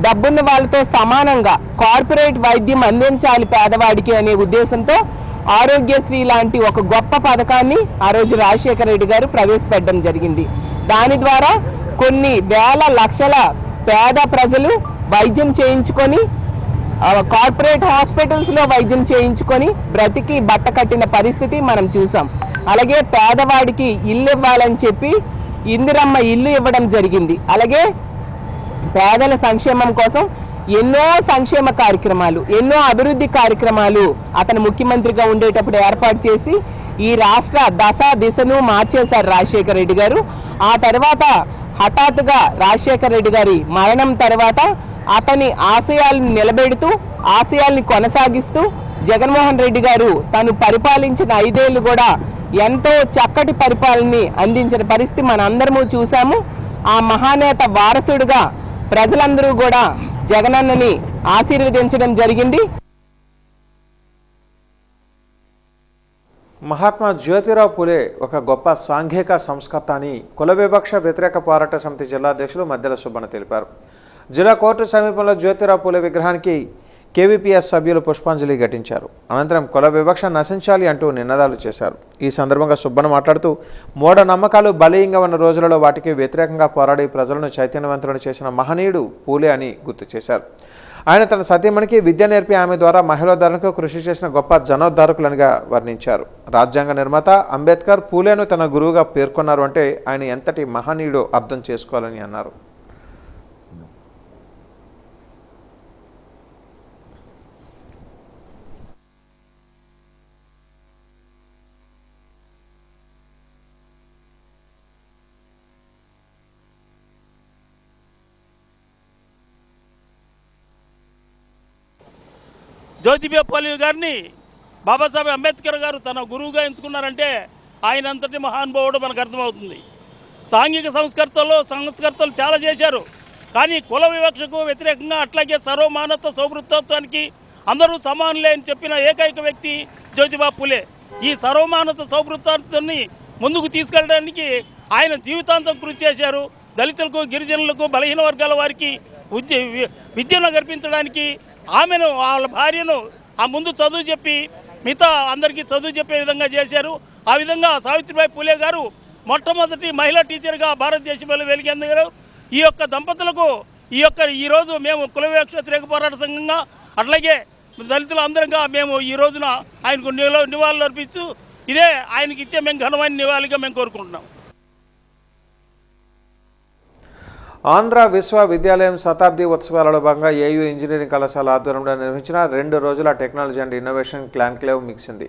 డబ్బున్న వాళ్ళతో సమానంగా కార్పొరేట్ వైద్యం అందించాలి పేదవాడికి అనే ఉద్దేశంతో ఆరోగ్యశ్రీ లాంటి ఒక గొప్ప పథకాన్ని ఆ రోజు రాజశేఖర రెడ్డి గారు ప్రవేశపెట్టడం జరిగింది. దాని ద్వారా కొన్ని వేల లక్షల పేద ప్రజలు వైద్యం చేయించుకొని కార్పొరేట్ హాస్పిటల్స్లో వైద్యం చేయించుకొని బ్రతికి బట్ట కట్టిన పరిస్థితి మనం చూసాం. అలాగే పేదవాడికి ఇల్లు ఇవ్వాలని చెప్పి ఇందిరమ్మ ఇల్లు ఇవ్వడం జరిగింది. అలాగే పేదల సంక్షేమం కోసం ఎన్నో సంక్షేమ కార్యక్రమాలు, ఎన్నో అభివృద్ధి కార్యక్రమాలు అతను ముఖ్యమంత్రిగా ఉండేటప్పుడు ఏర్పాటు చేసి ఈ రాష్ట్ర దిశను మార్చేశారు రాజశేఖర రెడ్డి గారు. ఆ తర్వాత హఠాత్తుగా రాజశేఖర రెడ్డి గారి మరణం తర్వాత అతని ఆశయాలను నిలబెడుతూ, ఆశయాల్ని కొనసాగిస్తూ జగన్మోహన్ రెడ్డి గారు తను పరిపాలించిన 5 ఏళ్ళు కూడా ఎంతో చక్కటి పరిపాలనని అందించిన పరిస్థితి మనందరము చూసాము. ఆ మహానేత వారసుడుగా ప్రజలందరూ కూడా జగనన్నని ఆశీర్వదించడం జరిగింది. మహాత్మా జ్యోతిరావు పూలే ఒక గొప్ప సాంఘిక సంస్కర్త అని కుల వివక్ష వ్యతిరేక పోరాట సమితి జిల్లా అధ్యక్షులు మద్దెల సుబ్బన్న తెలిపారు. జిల్లా కోర్టు సమీపంలో జ్యోతిరావు పూలే విగ్రహానికి కేవీపీఎస్ సభ్యులు పుష్పాంజలి ఘటించారు. అనంతరం కుల వివక్ష నశించాలి అంటూ నినాదాలు చేశారు. ఈ సందర్భంగా సుబ్బన్న మాట్లాడుతూ మూఢనమ్మకాలు బలీయంగా ఉన్న రోజులలో వాటికి వ్యతిరేకంగా పోరాడి ప్రజలను చైతన్యవంతులను చేసిన మహనీయుడు పూలే అని గుర్తు చేశారు. ఆయన తన సతీమణికి విద్య నేర్పి ఆమె ద్వారా మహిళోద్ధరణకు కృషి చేసిన గొప్ప జనోద్ధారకులనిగా వర్ణించారు. రాజ్యాంగ నిర్మాత అంబేద్కర్ పూలేను తన గురువుగా పేర్కొన్నారు అంటే ఆయన ఎంతటి మహనీయుడో అర్థం చేసుకోవాలని అన్నారు. జ్యోతిబా పూలే గారిని బాబాసాహెబ్ అంబేద్కర్ గారు తన గురువుగా ఎంచుకున్నారంటే ఆయన అంతటి మహానుభావుడు మనకు అర్థమవుతుంది. సాంఘిక సంస్కర్తలు చాలా చేశారు. కానీ కుల వివక్షకు వ్యతిరేకంగా అట్లాగే సర్వమానవ సౌభృత్వానికి అందరూ సమానులే అని చెప్పిన ఏకైక వ్యక్తి జ్యోతిబా పూలే. ఈ సర్వమానవ సౌభృత్వాన్ని ముందుకు తీసుకెళ్ళడానికి ఆయన జీవితాంతం కృషి చేశారు. దళితులకు, గిరిజనులకు, బలహీన వర్గాల వారికి విద్యను కల్పించడానికి ఆమెను, వాళ్ళ భార్యను ఆ ముందు చదువు చెప్పి మిగతా అందరికీ చదువు చెప్పే విధంగా చేశారు. ఆ విధంగా సావిత్రిబాయి పూలే గారు మొట్టమొదటి మహిళా టీచర్గా భారతదేశంలో వెలిగేందుకు ఈ యొక్క దంపతులకు ఈరోజు మేము కుల వివక్ష వ్యతిరేక పోరాట సంఘంగా అట్లాగే దళితులు అందరంగా మేము ఈ రోజున ఆయనకు నివాళులు అర్పించు ఇదే ఆయనకి ఇచ్చే మేము ఘనమైన నివాళిగా మేము కోరుకుంటున్నాం. ఆంధ్ర విశ్వవిద్యాలయం శతాబ్ది ఉత్సవాలలో భాగంగా ఏయూ ఇంజనీరింగ్ కళాశాల ఆధ్వర్యంలో నిర్వహించిన 2 రోజుల టెక్నాలజీ అండ్ ఇన్నోవేషన్ కాన్క్లేవ్ ముగిసింది.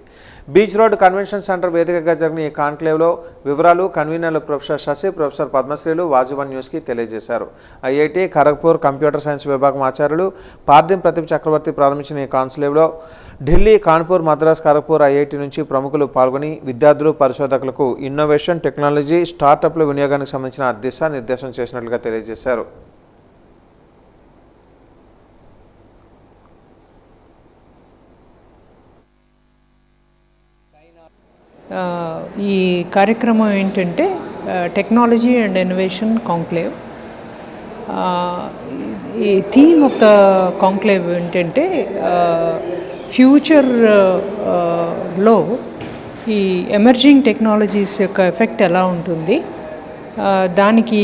బీచ్ రోడ్ కన్వెన్షన్ సెంటర్ వేదికగా జరిగిన ఈ కాన్క్లేవ్లో వివరాలు కన్వీనర్లు ప్రొఫెసర్ శశి, ప్రొఫెసర్ పద్మశ్రీలు వాజీవన్ న్యూస్కి తెలియజేశారు. ఐఐటి ఖరగ్పూర్ కంప్యూటర్ సైన్స్ విభాగం ఆచార్యులు పార్దీం ప్రతిభ చక్రవర్తి ప్రారంభించిన ఈ కాన్క్లేవ్లో ఢిల్లీ, కాన్పూర్, మద్రాస్, ఖరగ్పూర్, ఐఐటి నుంచి ప్రముఖులు పాల్గొని విద్యార్థులు, పరిశోధకులకు ఇన్నోవేషన్, టెక్నాలజీ, స్టార్టప్ల వినియోగానికి సంబంధించిన దిశానిర్దేశం చేసినట్లుగా తెలియజేశారు. ఈ కార్యక్రమం ఏంటంటే టెక్నాలజీ అండ్ ఇన్నోవేషన్ కాంక్లేవ్. ఈ థీమ్ ఆఫ్ ద కాంక్లేవ్ ఏంటంటే ఫ్యూచర్లో ఈ ఎమర్జింగ్ టెక్నాలజీస్ యొక్క ఎఫెక్ట్ ఎలా ఉంటుంది, దానికి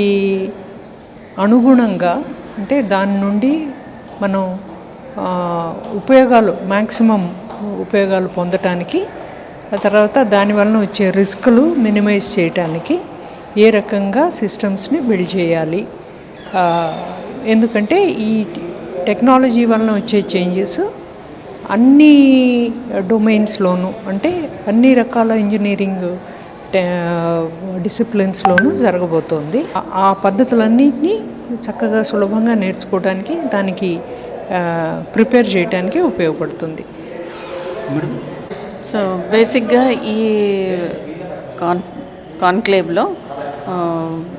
అనుగుణంగా అంటే దాని నుండి మనం ఉపయోగాలు మ్యాక్సిమం ఉపయోగాలు పొందటానికి, ఆ తర్వాత దానివల్ల వచ్చే రిస్కులు మినిమైజ్ చేయటానికి ఏ రకంగా సిస్టమ్స్ని బిల్డ్ చేయాలి. ఎందుకంటే ఈ టెక్నాలజీ వలన వచ్చే చేంజెస్ అన్ని డొమైన్స్లోనూ అంటే అన్ని రకాల ఇంజనీరింగ్ డిసిప్లిన్స్లోనూ జరగబోతోంది. ఆ పద్ధతులన్నింటినీ చక్కగా సులభంగా నేర్చుకోవడానికి, దానికి ప్రిపేర్ చేయడానికి ఉపయోగపడుతుంది. సో బేసిక్గా ఈ కాన్క్లేవ్లో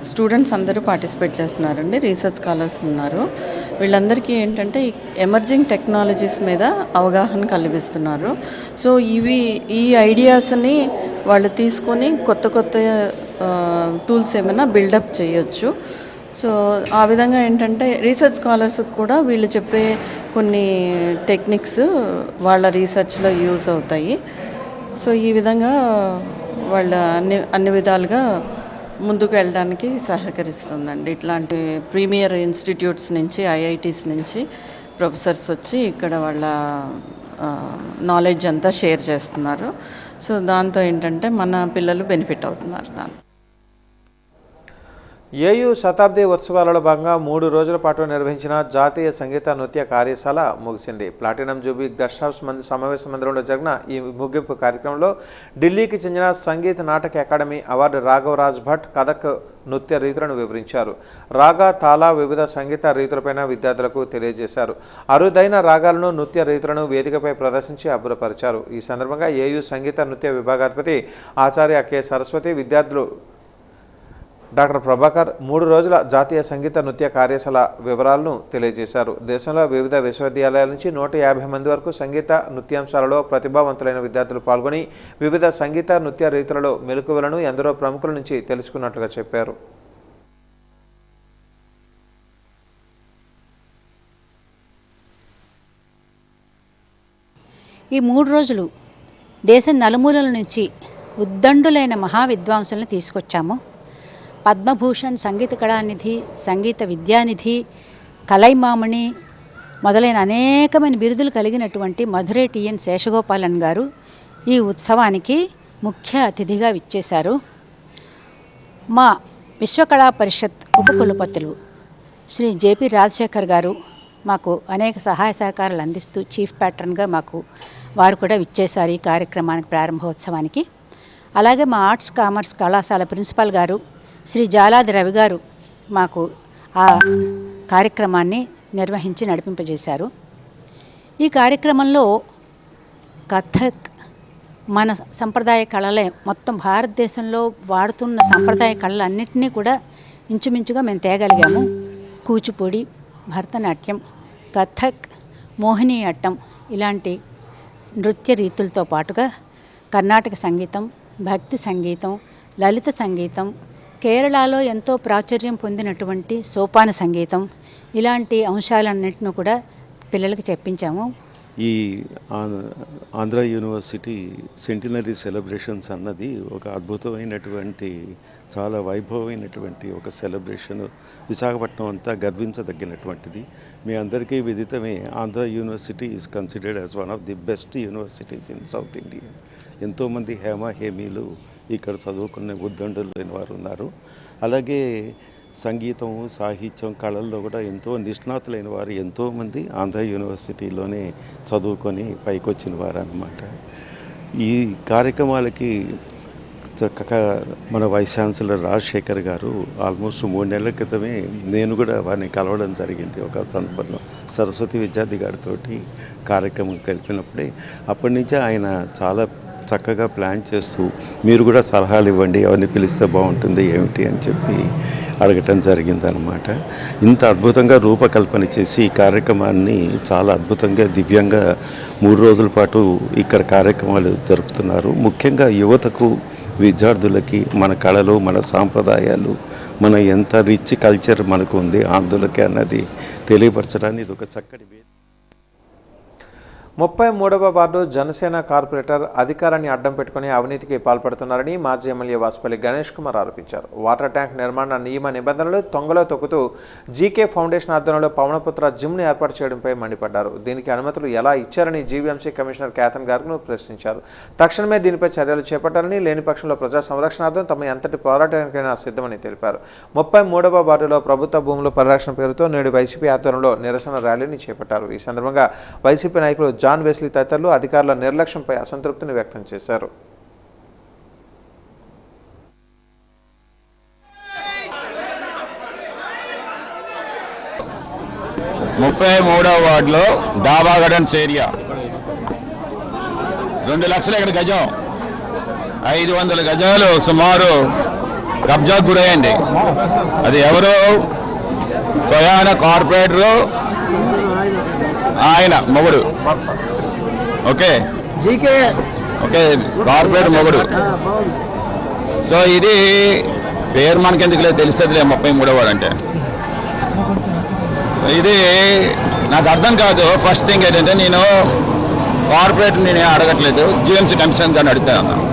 స్టూడెంట్స్ అందరూ పార్టిసిపేట్ చేస్తున్నారండి. రీసెర్చ్ స్కాలర్స్ ఉన్నారు. వీళ్ళందరికీ ఏంటంటే ఎమర్జింగ్ టెక్నాలజీస్ మీద అవగాహన కలిగిస్తున్నారు. సో ఈ ఐడియాస్ని వాళ్ళు తీసుకొని కొత్త టూల్స్ ఏమైనా బిల్డప్ చేయొచ్చు. సో ఆ విధంగా ఏంటంటే రీసెర్చ్ స్కాలర్స్కి కూడా వీళ్ళు చెప్పే కొన్ని టెక్నిక్స్ వాళ్ళ రీసెర్చ్లో యూజ్ అవుతాయి. సో ఈ విధంగా వాళ్ళ అన్ని విధాలుగా ముందుకు వెళ్ళడానికి సహకరిస్తుందండి. ఇట్లాంటి ప్రీమియర్ ఇన్స్టిట్యూట్స్ నుంచి, ఐఐటీస్ నుంచి ప్రొఫెసర్స్ వచ్చి ఇక్కడ వాళ్ళ నాలెడ్జ్ అంతా షేర్ చేస్తున్నారు. సో దాంతో ఏంటంటే మన పిల్లలు బెనిఫిట్ అవుతున్నారు. దాంతో ఏయూ శతాబ్ది ఉత్సవాలలో భాగంగా 3 రోజుల పాటు నిర్వహించిన జాతీయ సంగీత నృత్య కార్యశాల ముగిసింది. ప్లాటినం జూబీ గెస్ట్ హౌస్ సమావేశ మందిరంలో జరిగిన ఈ ముగింపు కార్యక్రమంలో ఢిల్లీకి చెందిన సంగీత నాటక అకాడమీ అవార్డు రాఘవరాజ్ భట్ కథక్ నృత్య రీతులను వివరించారు. రాగా, తాళ, వివిధ సంగీత రీతులపైన విద్యార్థులకు తెలియజేశారు. అరుదైన రాగాలను, నృత్య రీతులను వేదికపై ప్రదర్శించి అబ్బురపరిచారు. ఈ సందర్భంగా ఏయూ సంగీత నృత్య విభాగాధిపతి ఆచార్య కె సరస్వతి, విద్యార్థులు డాక్టర్ ప్రభాకర్ 3 రోజుల జాతీయ సంగీత నృత్య కార్యశాల వివరాలను తెలియజేశారు. దేశంలో వివిధ విశ్వవిద్యాలయాల నుంచి 150 మంది వరకు సంగీత నృత్యాంశాలలో ప్రతిభావంతులైన విద్యార్థులు పాల్గొని వివిధ సంగీత నృత్య రీతులలో మెలకువలను ఎందరో ప్రముఖుల నుంచి తెలుసుకున్నట్లుగా చెప్పారు. ఈ 3 రోజులు దేశం నలుమూలల నుంచి ఉద్దండులైన మహావిద్వాంసులను తీసుకొచ్చాము. పద్మభూషణ్, సంగీత కళానిధి, సంగీత విద్యానిధి, కలైమామణి మొదలైన అనేకమైన బిరుదులు కలిగినటువంటి మధురై టిఎన్ శేషగోపాలన్ గారు ఈ ఉత్సవానికి ముఖ్య అతిథిగా విచ్చేశారు. మా విశ్వకళా పరిషత్ ఉపకులపతులు శ్రీ జేపీ రాజశేఖర్ గారు మాకు అనేక సహాయ సహకారాలు అందిస్తూ చీఫ్ ప్యాట్రన్గా మాకు వారు కూడా విచ్చేశారు ఈ కార్యక్రమానికి, ప్రారంభోత్సవానికి. అలాగే మా ఆర్ట్స్ కామర్స్ కళాశాల ప్రిన్సిపాల్ గారు శ్రీ జాలాది రవి గారు మాకు ఆ కార్యక్రమాన్ని నిర్వహించి నడిపింపజేశారు. ఈ కార్యక్రమంలో కథక్ మన సంప్రదాయ కళలే, మొత్తం భారతదేశంలో వాడుతున్న సంప్రదాయ కళలన్నింటినీ కూడా ఇంచుమించుగా మేము తేగలిగాము. కూచిపూడి, భరతనాట్యం, కథక్, మోహిని అట్టం ఇలాంటి నృత్య రీతులతో పాటుగా కర్ణాటక సంగీతం, భక్తి సంగీతం, లలిత సంగీతం, కేరళలో ఎంతో ప్రాచుర్యం పొందినటువంటి సోపాన సంగీతం ఇలాంటి అంశాలన్నింటినీ కూడా పిల్లలకి చెప్పించాము. ఈ ఆంధ్ర యూనివర్సిటీ సెంటినరీ సెలబ్రేషన్స్ అన్నది ఒక అద్భుతమైనటువంటి, చాలా వైభవమైనటువంటి ఒక సెలబ్రేషన్. విశాఖపట్నం అంతా గర్వించదగినటువంటిది. మీ అందరికీ విదితమే, Andhra university is considered as one of the best universities in south India. ఎంతోమంది హేమీలు ఇక్కడ చదువుకునే ఉద్దండులు లేని వారు ఉన్నారు. అలాగే సంగీతం, సాహిత్యం, కళల్లో కూడా ఎంతో నిష్ణాతులైన వారు ఎంతోమంది ఆంధ్ర యూనివర్సిటీలోనే చదువుకొని పైకి వచ్చిన వారు అన్నమాట. ఈ కార్యక్రమాలకి చక్కగా మన వైస్ ఛాన్సలర్ రాజశేఖర్ గారు ఆల్మోస్ట్ 3 నెలల క్రితమే నేను కూడా వారిని కలవడం జరిగింది. ఒక సందర్భంలో సరస్వతి విద్యార్థి గారితో కార్యక్రమం కలిపినప్పుడే అప్పటి నుంచే ఆయన చాలా చక్కగా ప్లాన్ చేస్తూ మీరు కూడా సలహాలు ఇవ్వండి, అవన్నీ పిలిస్తే బాగుంటుంది ఏమిటి అని చెప్పి అడగటం జరిగిందనమాట. ఇంత అద్భుతంగా రూపకల్పన చేసి ఈ కార్యక్రమాన్ని చాలా అద్భుతంగా, దివ్యంగా 3 రోజుల పాటు ఇక్కడ కార్యక్రమాలు జరుపుతున్నారు. ముఖ్యంగా యువతకు, విద్యార్థులకి మన కళలు, మన సాంప్రదాయాలు, మన ఎంత రిచ్ కల్చర్ మనకు ఉంది ఆంధ్రులకి అన్నది తెలియపరచడానికి ఇది ఒక చక్కటి 33వ వార్డు జనసేన కార్పొరేటర్ అధికారాన్ని అడ్డం పెట్టుకుని అవినీతికి పాల్పడుతున్నారని మాజీ ఎమ్మెల్యే వాసుపల్లి గణేష్ కుమార్ ఆరోపించారు. వాటర్ ట్యాంక్ నిర్మాణ నియమ నిబంధనలు తొంగలో తొక్కుతూ జీకే ఫౌండేషన్ ఆధ్వర్యంలో పవనపుత్ర జిమ్ను ఏర్పాటు చేయడంపై మండిపడ్డారు. దీనికి అనుమతులు ఎలా ఇచ్చారని జీవీఎంసీ కమిషనర్ కేతన్ గార్గ్ను ప్రశ్నించారు. తక్షణమే దీనిపై చర్యలు చేపట్టాలని, లేని పక్షంలో ప్రజా సంరక్షణార్థం తమ ఎంతటి పోరాటానికైనా సిద్ధమని తెలిపారు. 33వ వార్డులో ప్రభుత్వ భూముల పరిరక్షణ పేరుతో నేడు వైసీపీ ఆధ్వర్యంలో నిరసన ర్యాలీని చేపట్టారు. ఈ సందర్భంగా వైసీపీ నాయకులు జాన్ వెస్లీ తదితరులు అధికారుల నిర్లక్ష్యంపై అసంతృప్తిని వ్యక్తం చేశారు. 33వ వార్డులో డాబా గార్డెన్స్ ఏరియా 2 లక్షల ఎకర గజం, 500 గజాలు సుమారు కబ్జాకు గురయ్యండి. అది ఎవరు? స్వయాన కార్పొరేటరు, ఆయన మొగుడు. ఓకే ఓకే, కార్పొరేటర్ మొగుడు. సో ఇది పేరు మనకెందుకు లేదు, తెలుస్తుందిలే 33వ వార్డు అంటే. సో ఇది నాకు అర్థం కాదు. ఫస్ట్ థింగ్ ఏంటంటే, నేను కార్పొరేటర్ నేను అడగట్లేదు, జిఎంసీ కమిషనర్ గారిని అడుగుతా ఉన్నాను.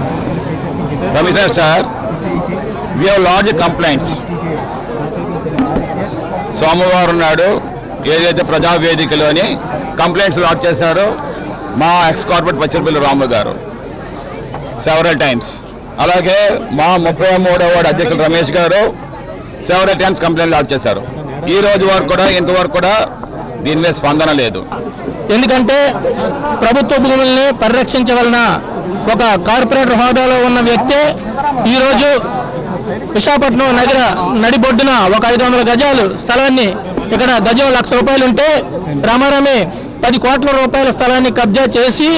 Commissioner sir, we have large complaints. సోమవారం నాడు ఏదైతే ప్రజావేదికలోని కంప్లైంట్స్ లాట్ చేశారో మా ఎక్స్ కార్పొరేట్ పచ్చరపల్లి రాము గారు సెవరల్ టైమ్స్, అలాగే మా 33వ వార్డు అధ్యక్షులు రమేష్ గారు సెవరల్ టైమ్స్ కంప్లైంట్ లాట్ చేశారు. ఈ రోజు వరకు కూడా, ఇంతవరకు కూడా దీని మీద స్పందన లేదు. ఎందుకంటే ప్రభుత్వ భూముల్ని పరిరక్షించవలన ఒక కార్పొరేటర్ హోదాలో ఉన్న వ్యక్తే ఈరోజు విశాఖపట్నం నగర నడిబొడ్డున ఒక 500 గజాలు స్థలాన్ని, ఇక్కడ గజం 1,00,000 రూపాయలు ఉంటే రామారామే 10 కోట్ల రూపాయల స్థలాన్ని కబ్జా చేసి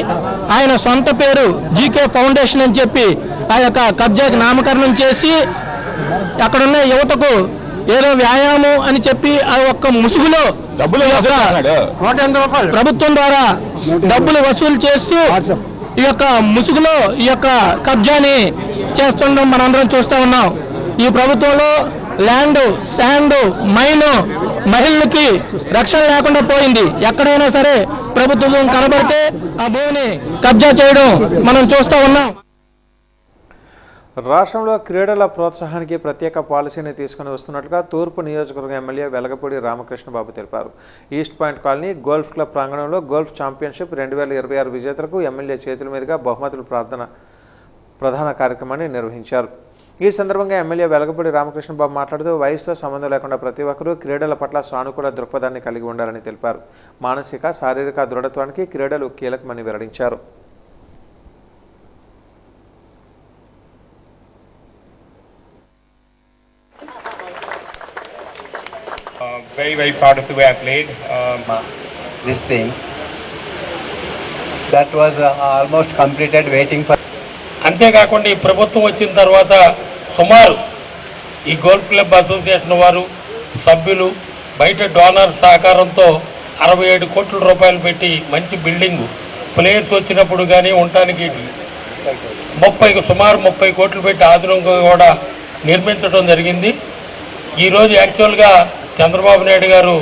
ఆయన సొంత పేరు జీకే ఫౌండేషన్ అని చెప్పి ఆ యొక్క కబ్జాకి నామకరణం చేసి అక్కడున్న యువతకు ఏదో వ్యాయామం అని చెప్పి ఆ ఒక్క ముసుగులో ప్రభుత్వం ద్వారా డబ్బులు వసూలు చేస్తూ ఈ యొక్క ముసుగులో ఈ యొక్క కబ్జాని చేస్తుండడం మనందరం చూస్తూ ఉన్నాం. ఈ ప్రభుత్వంలో ల్యాండ్, శాండ్, మైన్, మహిళలకి రక్షణ లేకుండా పోయింది. ఎక్కడైనా సరే ప్రభుత్వం కనబడితే ఆ భూమిని కబ్జా చేయడం మనం చూస్తూ ఉన్నాం. రాష్ట్రంలో క్రీడల ప్రోత్సాహానికి ప్రత్యేక పాలసీని తీసుకుని వస్తున్నట్లుగా తూర్పు నియోజకవర్గం ఎమ్మెల్యే వెలగపూడి రామకృష్ణబాబు తెలిపారు. East point colony golf club ప్రాంగణంలో గోల్ఫ్ ఛాంపియన్షిప్ 2026 విజేతలకు ఎమ్మెల్యే చేతుల మీదుగా బహుమతుల ప్రధాన కార్యక్రమాన్ని నిర్వహించారు. ఈ సందర్భంగా ఎమ్మెల్యే వెలగపూడి రామకృష్ణబాబు మాట్లాడుతూ వయసుతో సంబంధం లేకుండా ప్రతి ఒక్కరూ క్రీడల పట్ల సానుకూల దృక్పథాన్ని కలిగి ఉండాలని తెలిపారు. మానసిక శారీరక దృఢత్వానికి క్రీడలు కీలకమని వెల్లడించారు. Very proud of the way I played. This thing that was almost completed, waiting for. అంతేకాకుండా ఈ ప్రభుత్వం వచ్చిన తర్వాత సుమారు ఈ గోల్ఫ్ క్లబ్ అసోసియేషన్ వారు సభ్యులు బయట డోనర్ సహకారంతో 67 కోట్ల రూపాయలు పెట్టి మంచి బిల్డింగు ప్లేయర్స్ వచ్చినప్పుడు కానీ ఉండటానికి సుమారు 30 కోట్లు పెట్టి ఆధునికంగా కూడా నిర్మించడం జరిగింది. ఈరోజు యాక్చువల్గా చంద్రబాబు నాయుడు గారు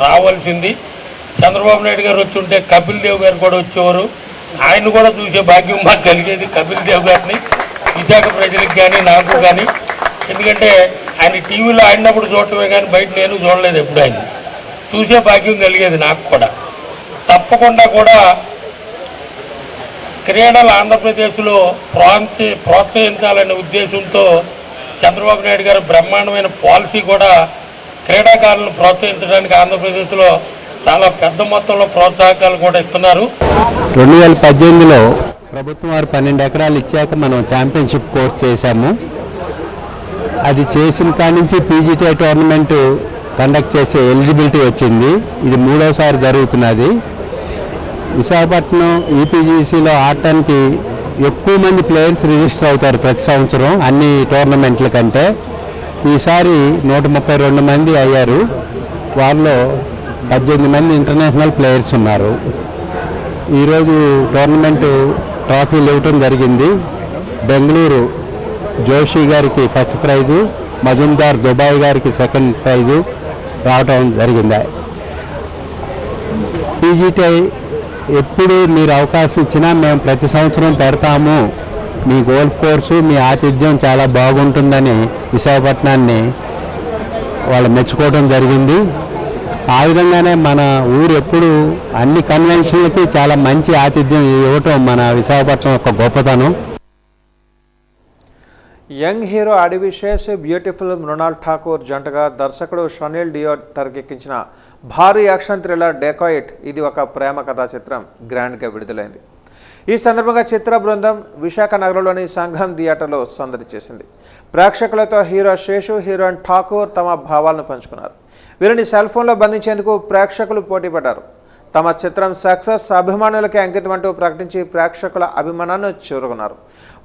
రావాల్సింది. చంద్రబాబు నాయుడు గారు వచ్చుంటే కపిల్ దేవ్ గారు కూడా వచ్చేవారు. ఆయన కూడా చూసే భాగ్యం మాకు కలిగేది, కపిల్ దేవ్ గారిని, విశాఖ ప్రజలకు కానీ నాకు కానీ. ఎందుకంటే ఆయన టీవీలో ఆడినప్పుడు చూడటమే కానీ బయట నేను చూడలేదు ఎప్పుడు. ఆయన చూసే భాగ్యం కలిగేది నాకు కూడా. తప్పకుండా కూడా క్రీడలు ఆంధ్రప్రదేశ్లో ప్రోత్సహించాలనే ఉద్దేశంతో చంద్రబాబు నాయుడు గారు బ్రహ్మాండమైన పాలసీ కూడా క్రీడాకారులను ప్రోత్సహించడానికి ఆంధ్రప్రదేశ్లో చాలా పెద్ద మొత్తంలో ప్రోత్సాహకాలు కూడా ఇస్తున్నారు. 2018లో ప్రభుత్వం వారు 12 ఎకరాలు ఇచ్చాక మనం ఛాంపియన్షిప్ కోర్స్ చేశాము. అది చేసిన కాడి నుంచి పీజీటీ టోర్నమెంటు కండక్ట్ చేసే ఎలిజిబిలిటీ వచ్చింది. ఇది 3వసారి జరుగుతున్నది. విశాఖపట్నం ఈపీజీసీలో ఆడటానికి ఎక్కువ మంది ప్లేయర్స్ రిజిస్టర్ అవుతారు ప్రతి సంవత్సరం అన్ని టోర్నమెంట్ల కంటే. ఈసారి 132 మంది అయ్యారు. వారిలో 18 మంది ఇంటర్నేషనల్ ప్లేయర్స్ ఉన్నారు. ఈరోజు టోర్నమెంటు ట్రోఫీలు ఇవ్వటం జరిగింది. బెంగళూరు జోషి గారికి ఫస్ట్ ప్రైజు, మజుందార్ దుబాయ్ గారికి సెకండ్ ప్రైజు రావటం జరిగింది. పీజీటీ ఎప్పుడు మీరు అవకాశం ఇచ్చినా మేము ప్రతి సంవత్సరం పెడతాము. మీ గోల్ఫ్ కోర్సు, మీ ఆతిథ్యం చాలా బాగుంటుందని విశాఖపట్నాన్ని వాళ్ళు మెచ్చుకోవడం జరిగింది. ఆ విధంగానే మన ఊరు ఎప్పుడు అన్ని కన్వెన్షన్లకి చాలా మంచి ఆతిథ్యం ఇవ్వటం మన విశాఖపట్నం యొక్క గొప్పతనం. Young hero Adivi Sesh, beautiful Mrunal Thakur జంటగా దర్శకుడు షనిల్ డియో తెరకెక్కించిన భారీ యాక్షన్ థ్రిల్లర్ డెకాయిట్. ఇది ఒక ప్రేమ కథా చిత్రం గ్రాండ్గా విడుదలైంది. ఈ సందర్భంగా చిత్ర బృందం విశాఖ నగరంలోని సంఘం థియేటర్లో సందడి చేసింది. ప్రేక్షకులతో హీరో శేషు, హీరోయిన్ ఠాకూర్ తమ భావాలను పంచుకున్నారు. వీరిని సెల్ ఫోన్లో బంధించేందుకు ప్రేక్షకులు పోటీపడ్డారు. తమ చిత్రం సక్సెస్ అభిమానులకే అంకితం అంటూ ప్రకటించి ప్రేక్షకుల అభిమానాన్ని చూరుకున్నారు.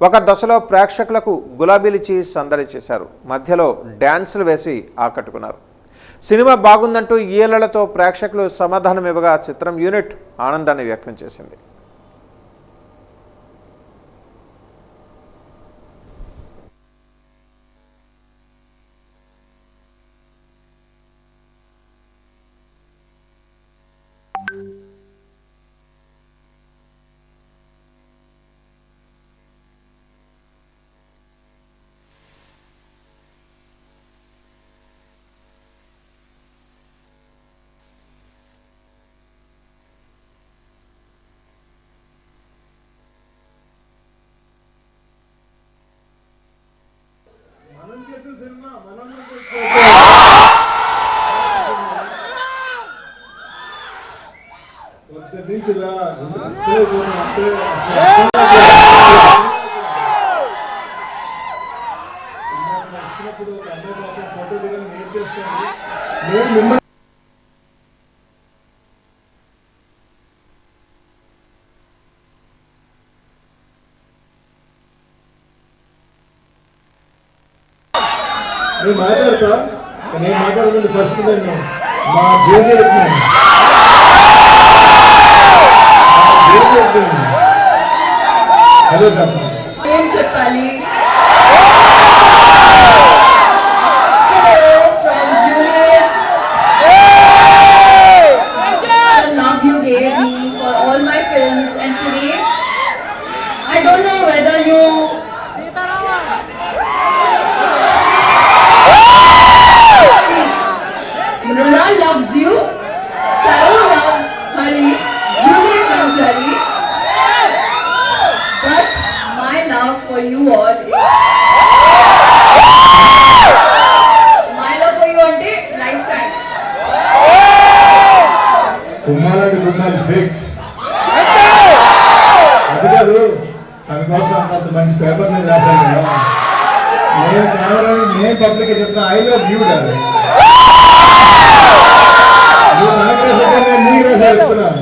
ఒక దశలో ప్రేక్షకులకు గులాబీలిచ్చి సందడి చేశారు. మధ్యలో డ్యాన్సులు వేసి ఆకట్టుకున్నారు. సినిమా బాగుందంటూ ఈలలతో ప్రేక్షకులు సమాధానం ఇవ్వగా చిత్రం యూనిట్ ఆనందాన్ని వ్యక్తం చేసింది. నేను మాట్లాడతా, నేను మాట్లాడుకుంటే ఫస్ట్ నేను మా జూనియర్ హలో చెప్పండి. ఏం చెప్పాలి? Love you gave me for films, and today I don't know whether you Mrunal loves you, Saru loves Hari, Juliet loves Hari, but my love for you all is my love for you ante lifetime. కుమ్మాలి fix అది కాదు అందుకోసం అంత మంచి paper మీద రాశాను కదా నేను కేవలం నేను పబ్లిక్ చెప్తున్నా ఐ లవ్ యూ డార్లింగ్ నువ్వు నాకు రాసాక నేను నీకు రాసా చెప్తున్నాను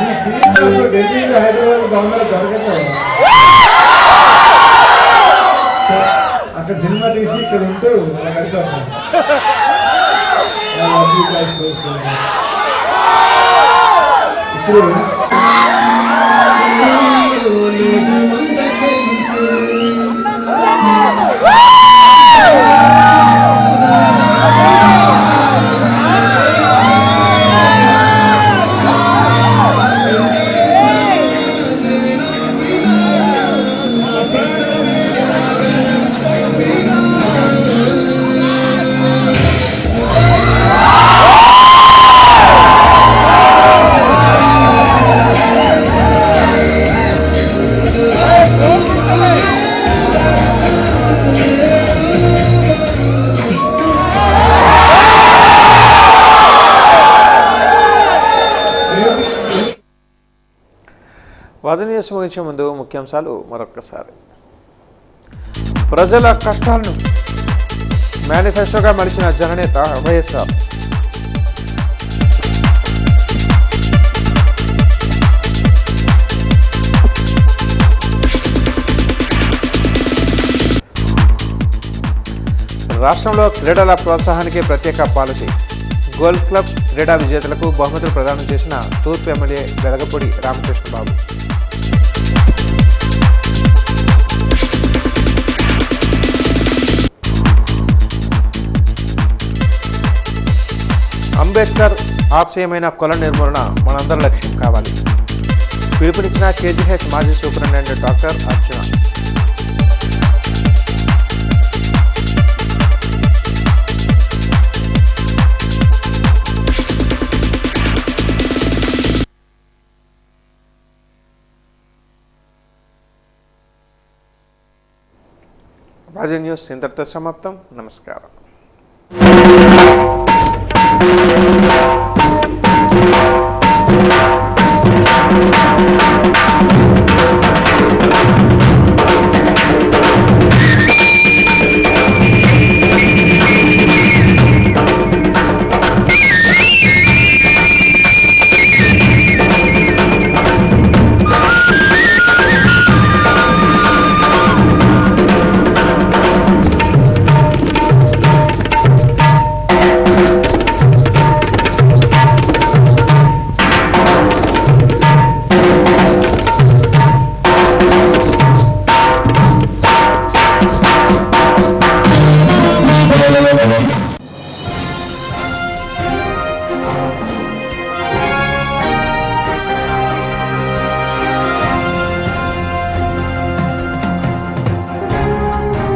ఈ ఫీల్డ్ ఢిల్లీలో హైదరాబాద్ బొమ్మలు దొరకట్లేదు అక్కడ సినిమా తీసి ఇక్కడ ఉంటూ అలా కడతాను ఇప్పుడు వాద న్యూస్ ముగించే ముందు ముఖ్యాంశాలు మరొక్కసారి. ప్రజల కష్టాలను మేనిఫెస్టోగా మలిచిన జననేత వైఎస్ఆర్. రాష్ట్రంలో క్రీడల ప్రోత్సాహానికి ప్రత్యేక పాలసీ. గోల్డ్ క్లబ్ క్రీడా విజేతలకు బహుమతులు ప్రదానం చేసిన తూర్పు ఎమ్మెల్యే వెలగపూడి రామకృష్ణబాబు. అంబేద్కర్ ఆశయమైన కుల నిర్మూలన మనందరి లక్ష్యం కావాలి. పిలుపునిచ్చిన కేజీహెచ్ మాజీ సూపరింటెండెంట్ డాక్టర్ అర్చన. వాజీ న్యూస్ ఇంతటితో సమాప్తం. నమస్కారం.